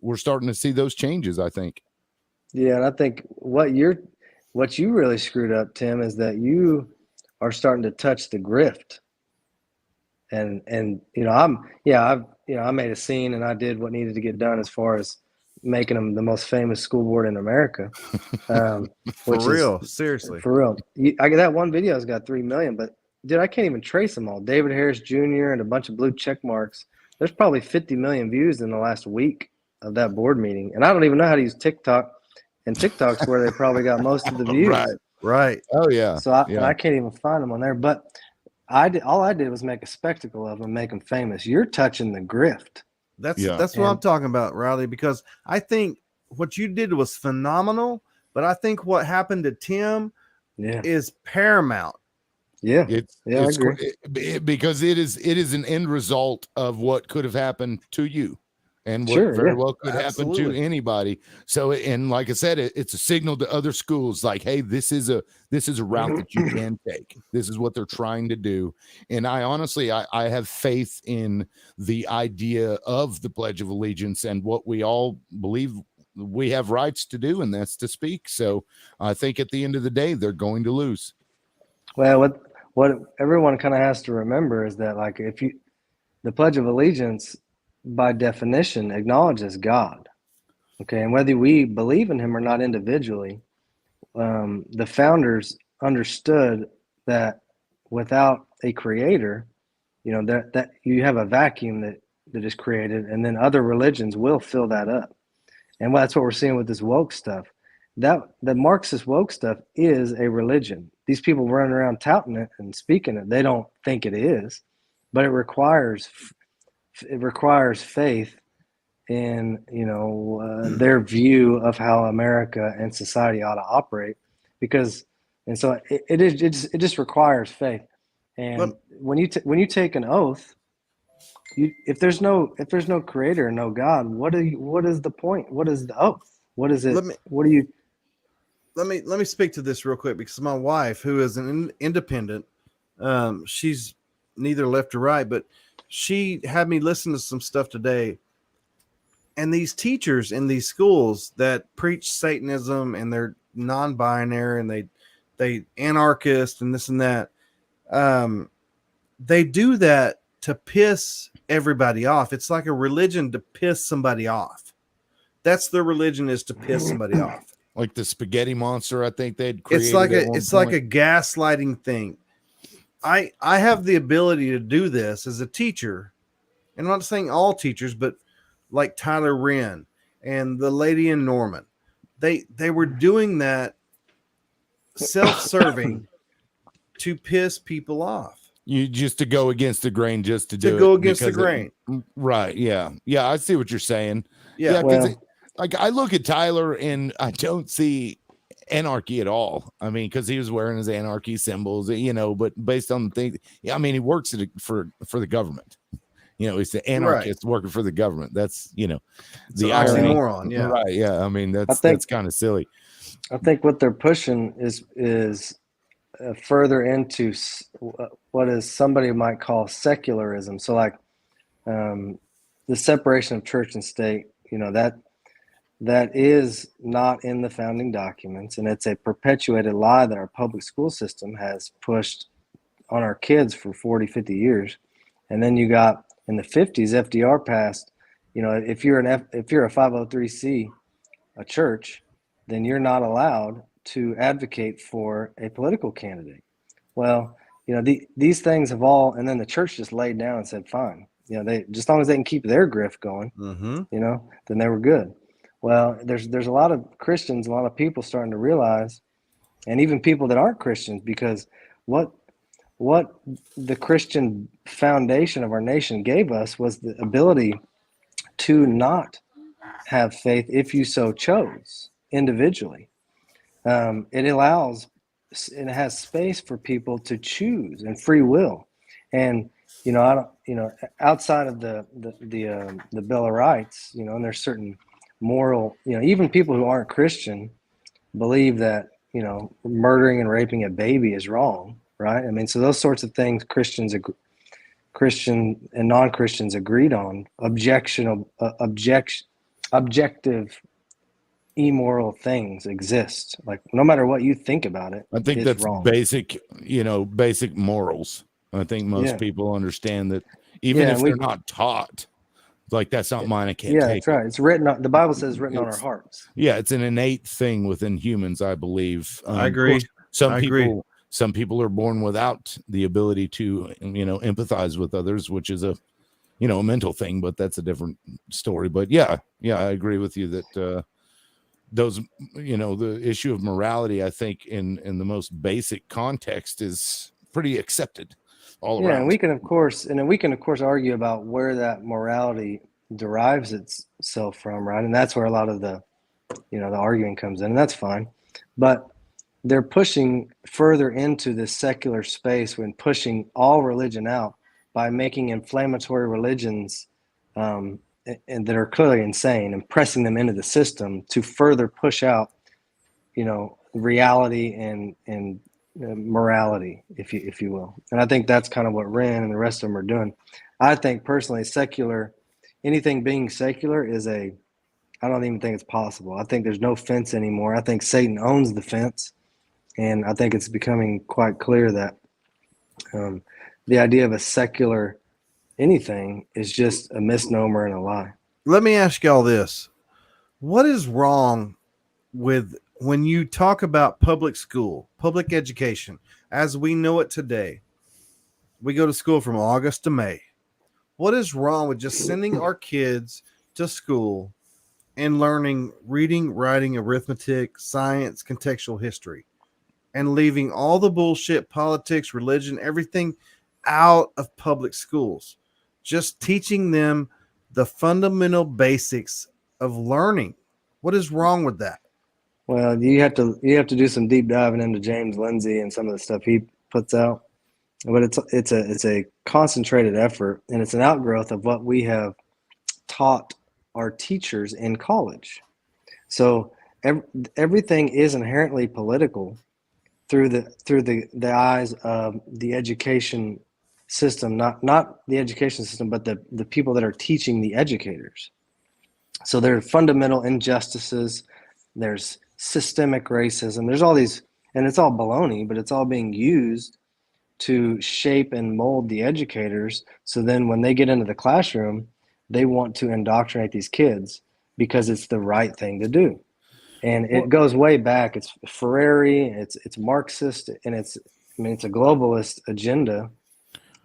we're starting to see those changes, I think. Yeah, and I think what you really screwed up, Tim, is that you are starting to touch the grift. And I made a scene and I did what needed to get done as far as making them the most famous school board in America. Seriously. For real. That one video has got 3 million, but dude, I can't even trace them all. David Harris Jr. and a bunch of blue check marks. There's probably 50 million views in the last week of that board meeting. And I don't even know how to use TikTok. And TikTok's where they probably got most of the views. Right. Oh yeah. So I can't even find them on there. But all I did was make a spectacle of them, make them famous. You're touching the grift. That's what I'm talking about, Riley, because I think what you did was phenomenal, but I think what happened to Tim is paramount. Yeah. I agree. Because it is an end result of what could have happened to you. And what very well could happen to anybody. So, and like I said, it's a signal to other schools like, hey, this is a route that you can take. This is what they're trying to do. And I honestly, I have faith in the idea of the Pledge of Allegiance and what we all believe we have rights to do, and that's to speak. So I think at the end of the day, they're going to lose. Well, what everyone kind of has to remember is that, like, the Pledge of Allegiance, by definition, acknowledges God. Okay, and whether we believe in him or not individually, the founders understood that without a creator, that you have a vacuum that is created, and then other religions will fill that up. And that's what we're seeing with this woke stuff. That the Marxist woke stuff is a religion. These people running around touting it and speaking it, they don't think it is, but it requires faith in their view of how America and society ought to operate, so it just requires faith. And when you take an oath, if there's no creator and no God, what is the point? What is the oath? What is it? Let me speak to this real quick, because my wife, who is an independent, she's neither left or right, but she had me listen to some stuff today. And these teachers in these schools that preach Satanism, and they're non-binary, and they anarchist and this and that, they do that to piss everybody off. It's like a religion to piss somebody off. That's their religion, is to piss somebody off. Like the spaghetti monster, I think they'd created. It's like a gaslighting thing. I have the ability to do this as a teacher, and I'm not saying all teachers, but like Tyler Wren and the lady in Norman, they were doing that self-serving to piss people off. You just to go against the grain, just to go against the grain. Right. Yeah. Yeah. I see what you're saying. Yeah. Like I look at Tyler and I don't see anarchy at all. I mean, because he was wearing his anarchy symbols, but based on the thing, he works for the government. He's the anarchist working for the government. That's the oxymoron. Yeah. Right. Yeah. I mean, that's kind of silly. I think what they're pushing is further into what is somebody might call secularism. So like the separation of church and state, that is not in the founding documents, and it's a perpetuated lie that our public school system has pushed on our kids for 40, 50 years. And then you got in the 50s, FDR passed, if you're a 503c, a church, then you're not allowed to advocate for a political candidate. Well, these things have all, and then the church just laid down and said, fine, they, just as long as they can keep their grift going, then they were good. Well, there's a lot of Christians, a lot of people starting to realize, and even people that aren't Christians, because what the Christian foundation of our nation gave us was the ability to not have faith if you so chose individually. It allows, and it has space for people to choose and free will. And outside of the Bill of Rights, and there's certain moral, even people who aren't Christian believe that murdering and raping a baby is wrong, right? I mean, so those sorts of things Christian and non-Christians agreed on. Objective immoral things exist. Like, no matter what you think about it, I think that's wrong. Basic morals. I think most people understand that, even if they're not taught. Like, that's not mine. I can't take that's right. It's written on, the Bible says, written on our hearts. Yeah, it's an innate thing within humans, I believe. I agree. Some people are born without the ability to, empathize with others, which is a mental thing, but that's a different story. But yeah, I agree with you that those, the issue of morality, I think in the most basic context is pretty accepted. All around. And we can of course argue about where that morality derives itself from, right? And that's where a lot of the arguing comes in, and that's fine. But they're pushing further into this secular space when pushing all religion out by making inflammatory religions and that are clearly insane, and pressing them into the system to further push out, reality and morality, if you will. And I think that's kind of what Wren and the rest of them are doing. I think personally, anything being secular is I I don't even think it's possible. I think there's no fence anymore. I think Satan owns the fence, and I think it's becoming quite clear that the idea of a secular anything is just a misnomer and a lie. Let me ask y'all this. What is wrong with when you talk about public school, public education, as we know it today? We go to school from August to May. What is wrong with just sending our kids to school and learning reading, writing, arithmetic, science, contextual history, and leaving all the bullshit, politics, religion, everything out of public schools? Just teaching them the fundamental basics of learning. What is wrong with that? Well, you have to do some deep diving into James Lindsay and some of the stuff he puts out. But it's a concentrated effort, and it's an outgrowth of what we have taught our teachers in college. So everything is inherently political through the eyes of the education system, not the education system, but the people that are teaching the educators. So there are fundamental injustices, there's systemic racism, there's all these, and it's all baloney, but it's all being used to shape and mold the educators. So then when they get into the classroom, they want to indoctrinate these kids because it's the right thing to do. And it goes way back. It's Ferrari, it's Marxist, and it's a globalist agenda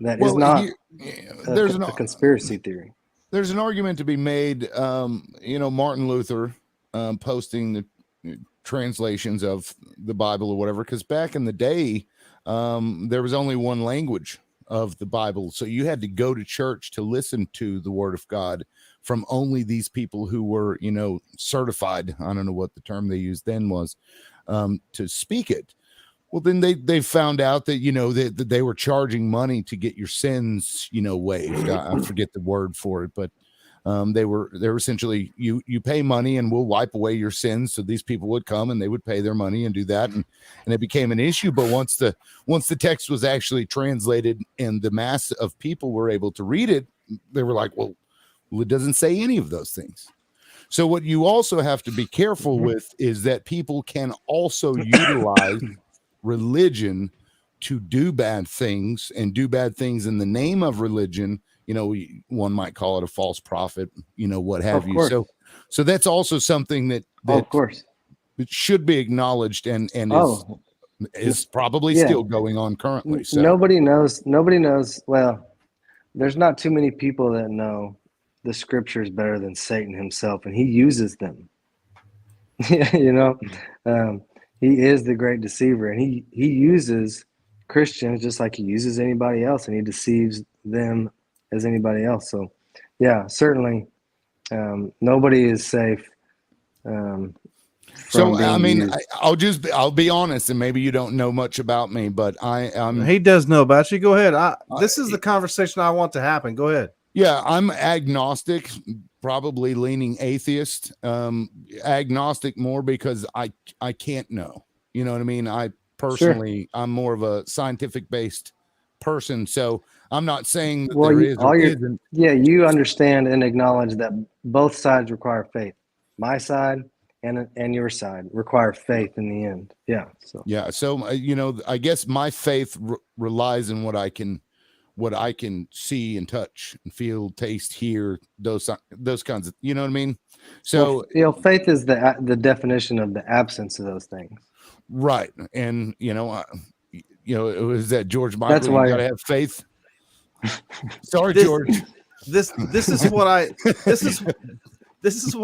that is not a conspiracy theory. There's an argument to be made. Martin Luther posting the translations of the Bible or whatever, because back in the day, there was only one language of the Bible. So you had to go to church to listen to the word of God from only these people who were, certified. I don't know what the term they used then was, to speak it. Well, then they found out that, that they were charging money to get your sins, waived. I forget the word for it, but they were essentially, you pay money and we'll wipe away your sins. So these people would come and they would pay their money and do that. And it became an issue. But once the text was actually translated and the mass of people were able to read it, they were like, well, it doesn't say any of those things. So what you also have to be careful with is that people can also utilize religion to do bad things and do bad things in the name of religion. One might call it a false prophet, what have you. So that's also something that of course it should be acknowledged and is probably still going on currently. So nobody knows. Well, there's not too many people that know the scriptures better than Satan himself, and he uses them. He is the great deceiver, and he uses Christians just like he uses anybody else, and he deceives them as anybody else. So yeah, certainly nobody is safe. I'll be honest, and maybe you don't know much about me, but he does know about you. Go ahead. This is the conversation I want to happen. Go ahead. Yeah, I'm agnostic, probably leaning atheist. Agnostic more because I can't know. You know what I mean? I personally, sure. I'm more of a scientific based person, so I'm not saying that there is or isn't. Yeah, you understand and acknowledge that both sides require faith. My side and your side require faith in the end. Yeah. So I guess my faith relies on what I can see and touch and feel, taste, hear, those kinds of, you know what I mean? So faith is the definition of the absence of those things. Right. And it was that George Michael, that's why you gotta have faith. Sorry, George. This is what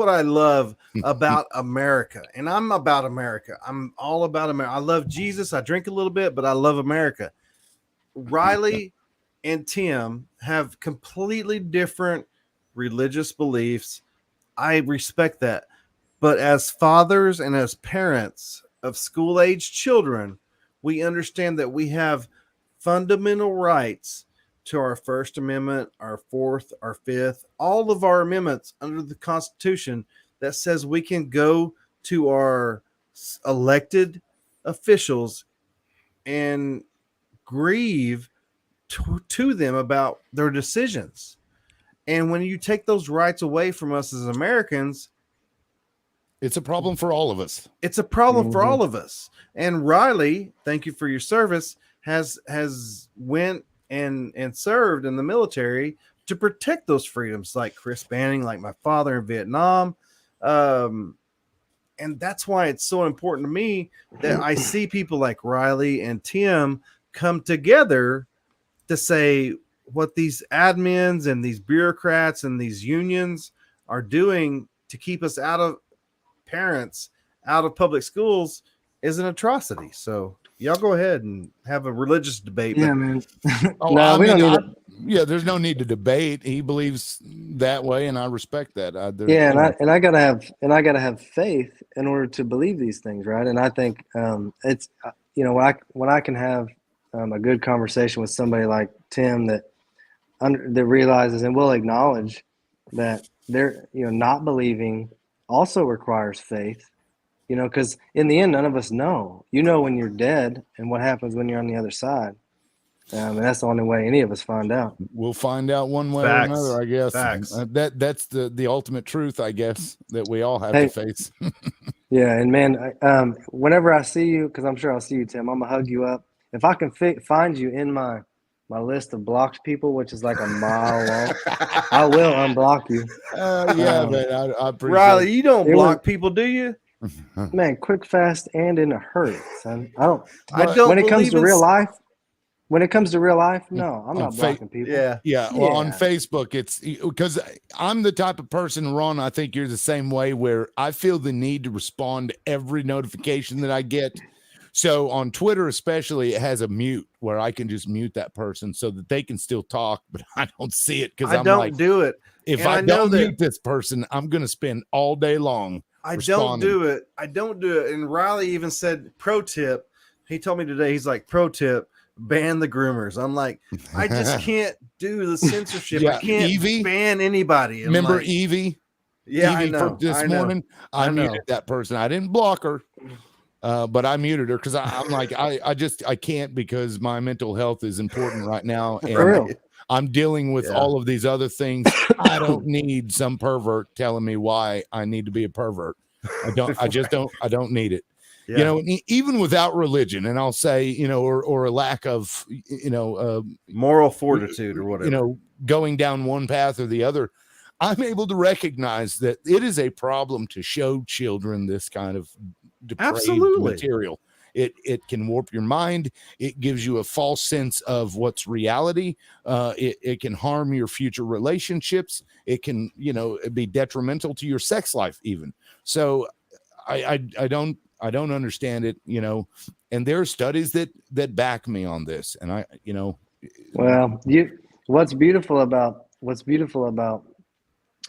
I love about America. And I'm about America. I'm all about America. I love Jesus. I drink a little bit, but I love America. Riley and Tim have completely different religious beliefs. I respect that. But as fathers and as parents of school-age children, we understand that we have fundamental rights to our First Amendment, our Fourth, our Fifth, all of our amendments under the Constitution that says we can go to our elected officials and grieve to them about their decisions. And when you take those rights away from us as Americans, It's a problem for all of us. It's a problem for all of us. And Riley, thank you for your service, has went and served in the military to protect those freedoms, like Chris Banning, like my father in Vietnam. And that's why it's so important to me that I see people like Riley and Tim come together to say what these admins and these bureaucrats and these unions are doing to keep us out of parents, out of public schools is an atrocity. So y'all go ahead and have a religious debate. Yeah, man. No, we don't need yeah, there's no need to debate. He believes that way, and I respect that. I gotta have faith in order to believe these things, right? And I think it's when I can have a good conversation with somebody like Tim that realizes and will acknowledge that they're not believing also requires faith, because in the end, none of us know. When you're dead and what happens when you're on the other side. And that's the only way any of us find out. We'll find out one way or another, I guess. That's the ultimate truth, I guess, that we all have to face. Yeah, and man, whenever I see you, because I'm sure I'll see you, Tim, I'm gonna hug you up. If I can find you in my list of blocked people, which is like a mile long, I will unblock you. Yeah, man, I appreciate Riley, you don't block people, do you? Man, quick, fast, and in a hurry, son. I don't. When it comes to real life, no, I'm not blocking people. Yeah. Well, on Facebook, it's because I'm the type of person, Ron, I think you're the same way, where I feel the need to respond to every notification that I get. So on Twitter, especially, it has a mute where I can just mute that person so that they can still talk, but I don't see it because I don't do it. If I don't mute this person, I'm going to spend all day long. I don't do it. And Riley even said, pro tip. He told me today, he's like, pro tip, ban the groomers. I'm like, I just can't do the censorship. I can't Evie, ban anybody. Remember Evie? Yeah, Evie I know. From this morning, I muted that person. I didn't block her, but I muted her because I'm like, I can't, because my mental health is important right now. And I'm dealing with all of these other things. I don't need some pervert telling me why I need to be a pervert. I don't need it. Yeah. Even without religion, and I'll say, or a lack of, moral fortitude or whatever, going down one path or the other, I'm able to recognize that it is a problem to show children this kind of depraved material. It can warp your mind. It gives you a false sense of what's reality. It can harm your future relationships. It can, be detrimental to your sex life even. So I don't understand it, and there are studies that back me on this. And well, what's beautiful about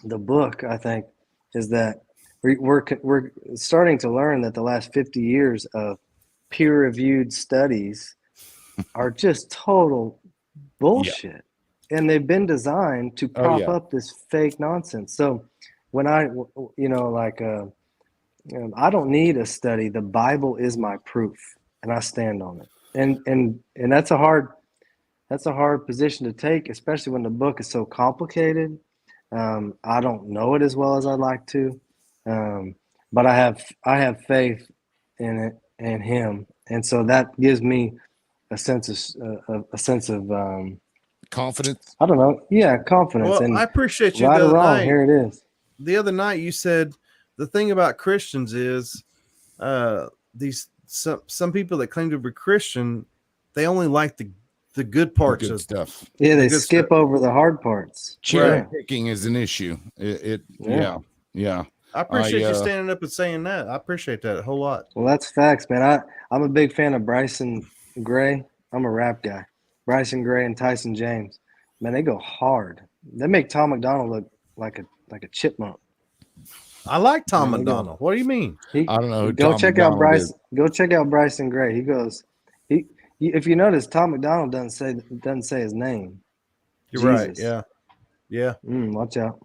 the book, I think, is that we're starting to learn that the last 50 years of peer-reviewed studies are just total bullshit. And they've been designed to prop up this fake nonsense. So when I don't need a study. The Bible is my proof, and I stand on it. And that's a hard position to take, especially when the book is so complicated. I don't know it as well as I'd like to, but I have faith in it and him, and so that gives me a sense of confidence. I don't know, confidence. Well, and I appreciate you. Right the or other wrong, night, here it is. The other night you said the thing about Christians is some people that claim to be Christian, they only like the good parts of stuff. Yeah, they skip over the hard parts. Cherry picking is an issue. Yeah. I appreciate you standing up and saying that. I appreciate that a whole lot. Well, that's facts, man. I'm a big fan of Bryson Gray. I'm a rap guy. Bryson Gray and Tyson James. Man, they go hard. They make Tom McDonald look like a chipmunk. I like Tom McDonald. What do you mean? I don't know. Go check out Bryson Gray. He goes. If you notice, Tom McDonald doesn't say his name. You're Jesus. right. Yeah. Watch out.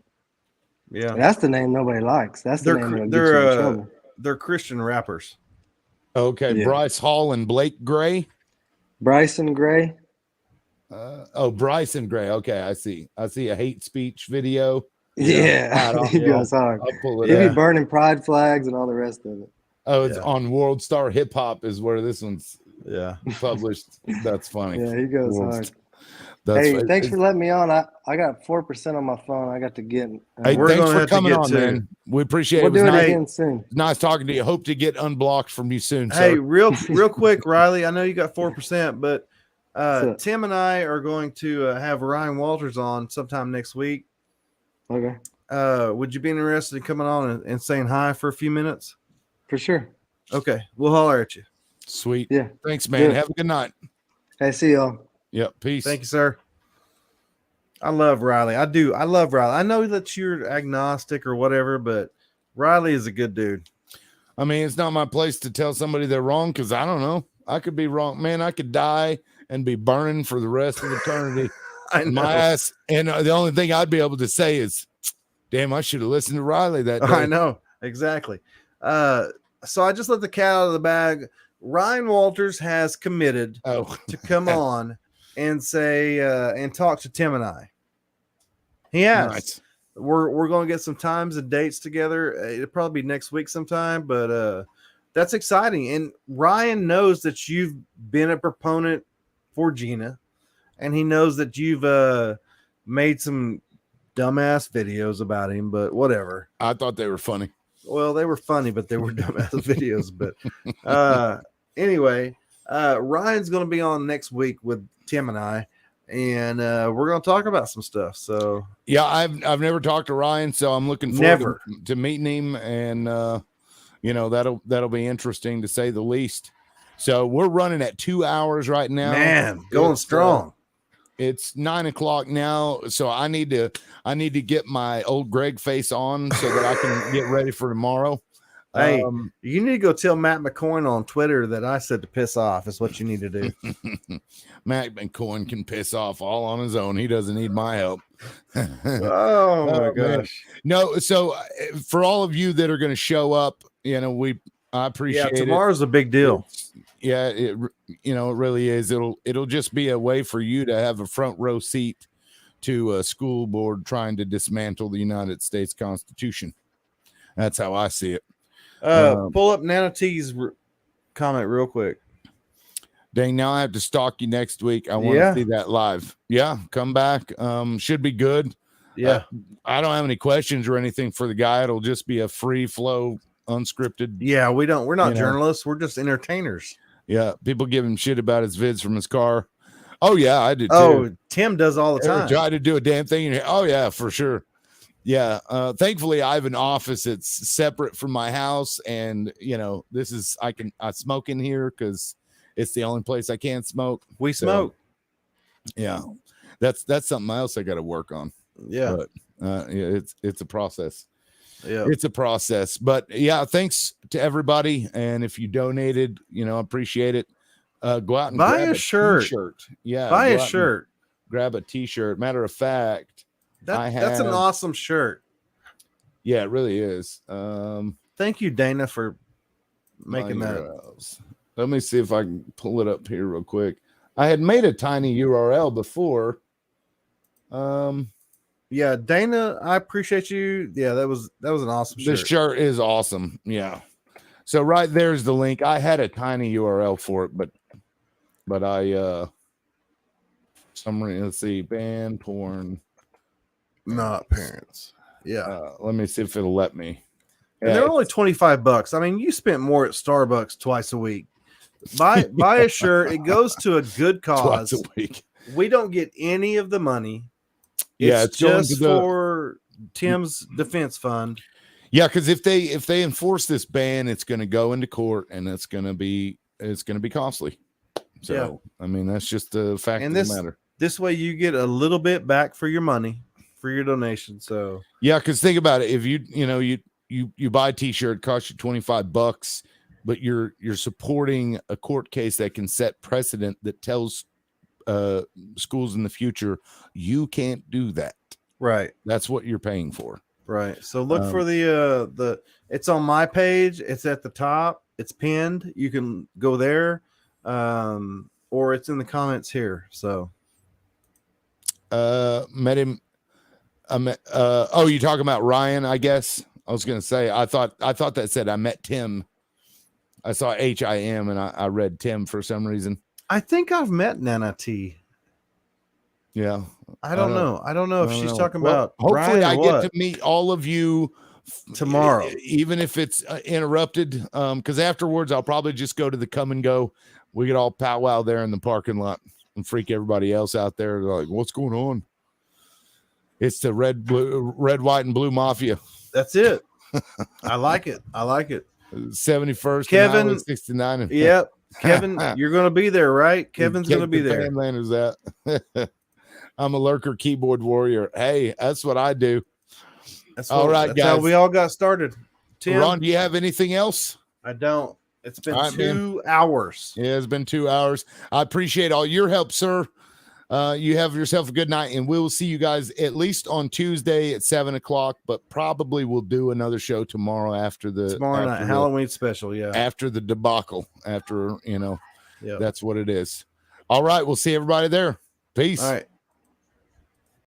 Yeah. That's the name nobody likes. That's the name that'll get you in trouble. They're Christian rappers. Okay, yeah. Bryce Hall and Blake Gray. Bryson Gray. Bryson Gray. Okay, I see a hate speech video. Yeah, he goes hard. I'll pull it He'll out. be burning pride flags and all the rest of it. Oh, it's on World Star Hip Hop is where this one's published. That's funny. Yeah, he goes hard. Hey, thanks for letting me on. I got 4% on my phone. I got to get. Hey, thanks for coming on, man. We appreciate it. We'll do it again soon. Nice talking to you. Hope to get unblocked from you soon. Hey, sir. real quick, Riley. I know you got 4%, but Tim and I are going to have Ryan Walters on sometime next week. Okay. Would you be interested in coming on and saying hi for a few minutes? For sure. Okay, we'll holler at you. Sweet. Yeah. Thanks, man. Have a good night. Hey, see y'all. Yep. Peace. Thank you, sir. I love Riley. I do. I love Riley. I know that you're agnostic or whatever, but Riley is a good dude. I mean, it's not my place to tell somebody they're wrong because I don't know. I could be wrong. Man, I could die and be burning for the rest of eternity. I know. My ass. And the only thing I'd be able to say is, damn, I should have listened to Riley that day. I know. Exactly. So I just let the cat out of the bag. Ryan Walters has committed to come on and say and talk to Tim and I. He has. Nice. We're going to get some times and dates together. It'll probably be next week sometime, but that's exciting. And Ryan knows that you've been a proponent for Gina, and he knows that you've made some dumbass videos about him, but whatever. I thought they were funny. Well, they were funny, but they were dumbass videos. But anyway, Ryan's going to be on next week with Tim and I, and we're going to talk about some stuff. So yeah, I've never talked to Ryan, so I'm looking forward to meeting him, and that'll be interesting to say the least. So we're running at 2 hours right now. Man, going strong. It's 9 o'clock now, so I need to get my old Greg face on so that I can get ready for tomorrow. Hey, you need to go tell Matt McCoy on Twitter that I said to piss off. Is what you need to do. Matt McCoy can piss off all on his own. He doesn't need my help. Oh my gosh! Man. No, so for all of you that are going to show up, I appreciate it. Tomorrow's a big deal. It really is. It'll just be a way for you to have a front row seat to a school board trying to dismantle the United States Constitution. That's how I see it. Pull up Nana T's comment real quick. Dang, now I have to stalk you next week. I want to see that live. Yeah, come back. Should be good. Yeah. I don't have any questions or anything for the guy. It'll just be a free flow, unscripted. Yeah, we're not journalists. We're just entertainers. Yeah, people give him shit about his vids from his car. Oh, yeah, I did too. Oh, Tim does all the time. Try to do a damn thing. Oh, yeah, for sure. Yeah. Thankfully, I have an office that's separate from my house. And, this is, I smoke in here because it's the only place I can smoke. We smoke. Yeah. That's something else I got to work on. Yeah. But it's a process. Yeah, it's a process. But yeah, thanks to everybody. And if you donated, I appreciate it. Go out and buy grab a shirt. Yeah, buy a shirt. Grab a t-shirt. Matter of fact, that's an awesome shirt. Yeah, it really is. Thank you, Dana, for making that. Let me see if I can pull it up here real quick. I had made a tiny URL before. Yeah, Dana, I appreciate you. Yeah, that was an awesome shirt. This shirt is awesome. Yeah. So right there's the link. I had a tiny URL for it, but I summary. Let's see, ban porn, not parents. Yeah. Let me see if it'll let me. And they're only $25. I mean, you spent more at Starbucks twice a week. Buy a shirt. It goes to a good cause. Twice a week. We don't get any of the money. It's just for Tim's defense fund. Yeah, because if they enforce this ban, it's going to go into court, and it's going to be costly. So I mean, that's just a fact of the matter. This way, you get a little bit back for your money, for your donation. So yeah, because think about it: if you buy a T-shirt, it costs you $25, but you're supporting a court case that can set precedent that tells schools in the future you can't do that. Right. That's what you're paying for. Right. So look for the it's on my page. It's at the top. It's pinned. You can go there, or it's in the comments here. So met him. Oh, you talking about Ryan? I guess I was gonna say. I thought that said I met Tim. I saw HIM and I read Tim for some reason. I think I've met Nana T. Yeah, I don't know. I don't know if she's talking about. Hopefully, Ryan I get to meet all of you tomorrow, even if it's interrupted. Because afterwards, I'll probably just go to the come and go. We could all powwow there in the parking lot and freak everybody else out there. They're like, what's going on? It's the red, white, and blue mafia. That's it. I like it. 71st, Kevin, 69. Yep. Kevin, you're going to be there, right? Kevin's going to be there. Landers that. I'm a lurker keyboard warrior. Hey, that's what I do. That's guys. How we all got started. Tim, Ron, do you have anything else? I don't. It's been 2 hours. Yeah, it's been 2 hours. I appreciate all your help, sir. You have yourself a good night, and we'll see you guys at least on Tuesday at 7:00, but probably we'll do another show tomorrow after night Halloween special. Yeah. After the debacle, that's what it is. All right. We'll see everybody there. Peace. All right.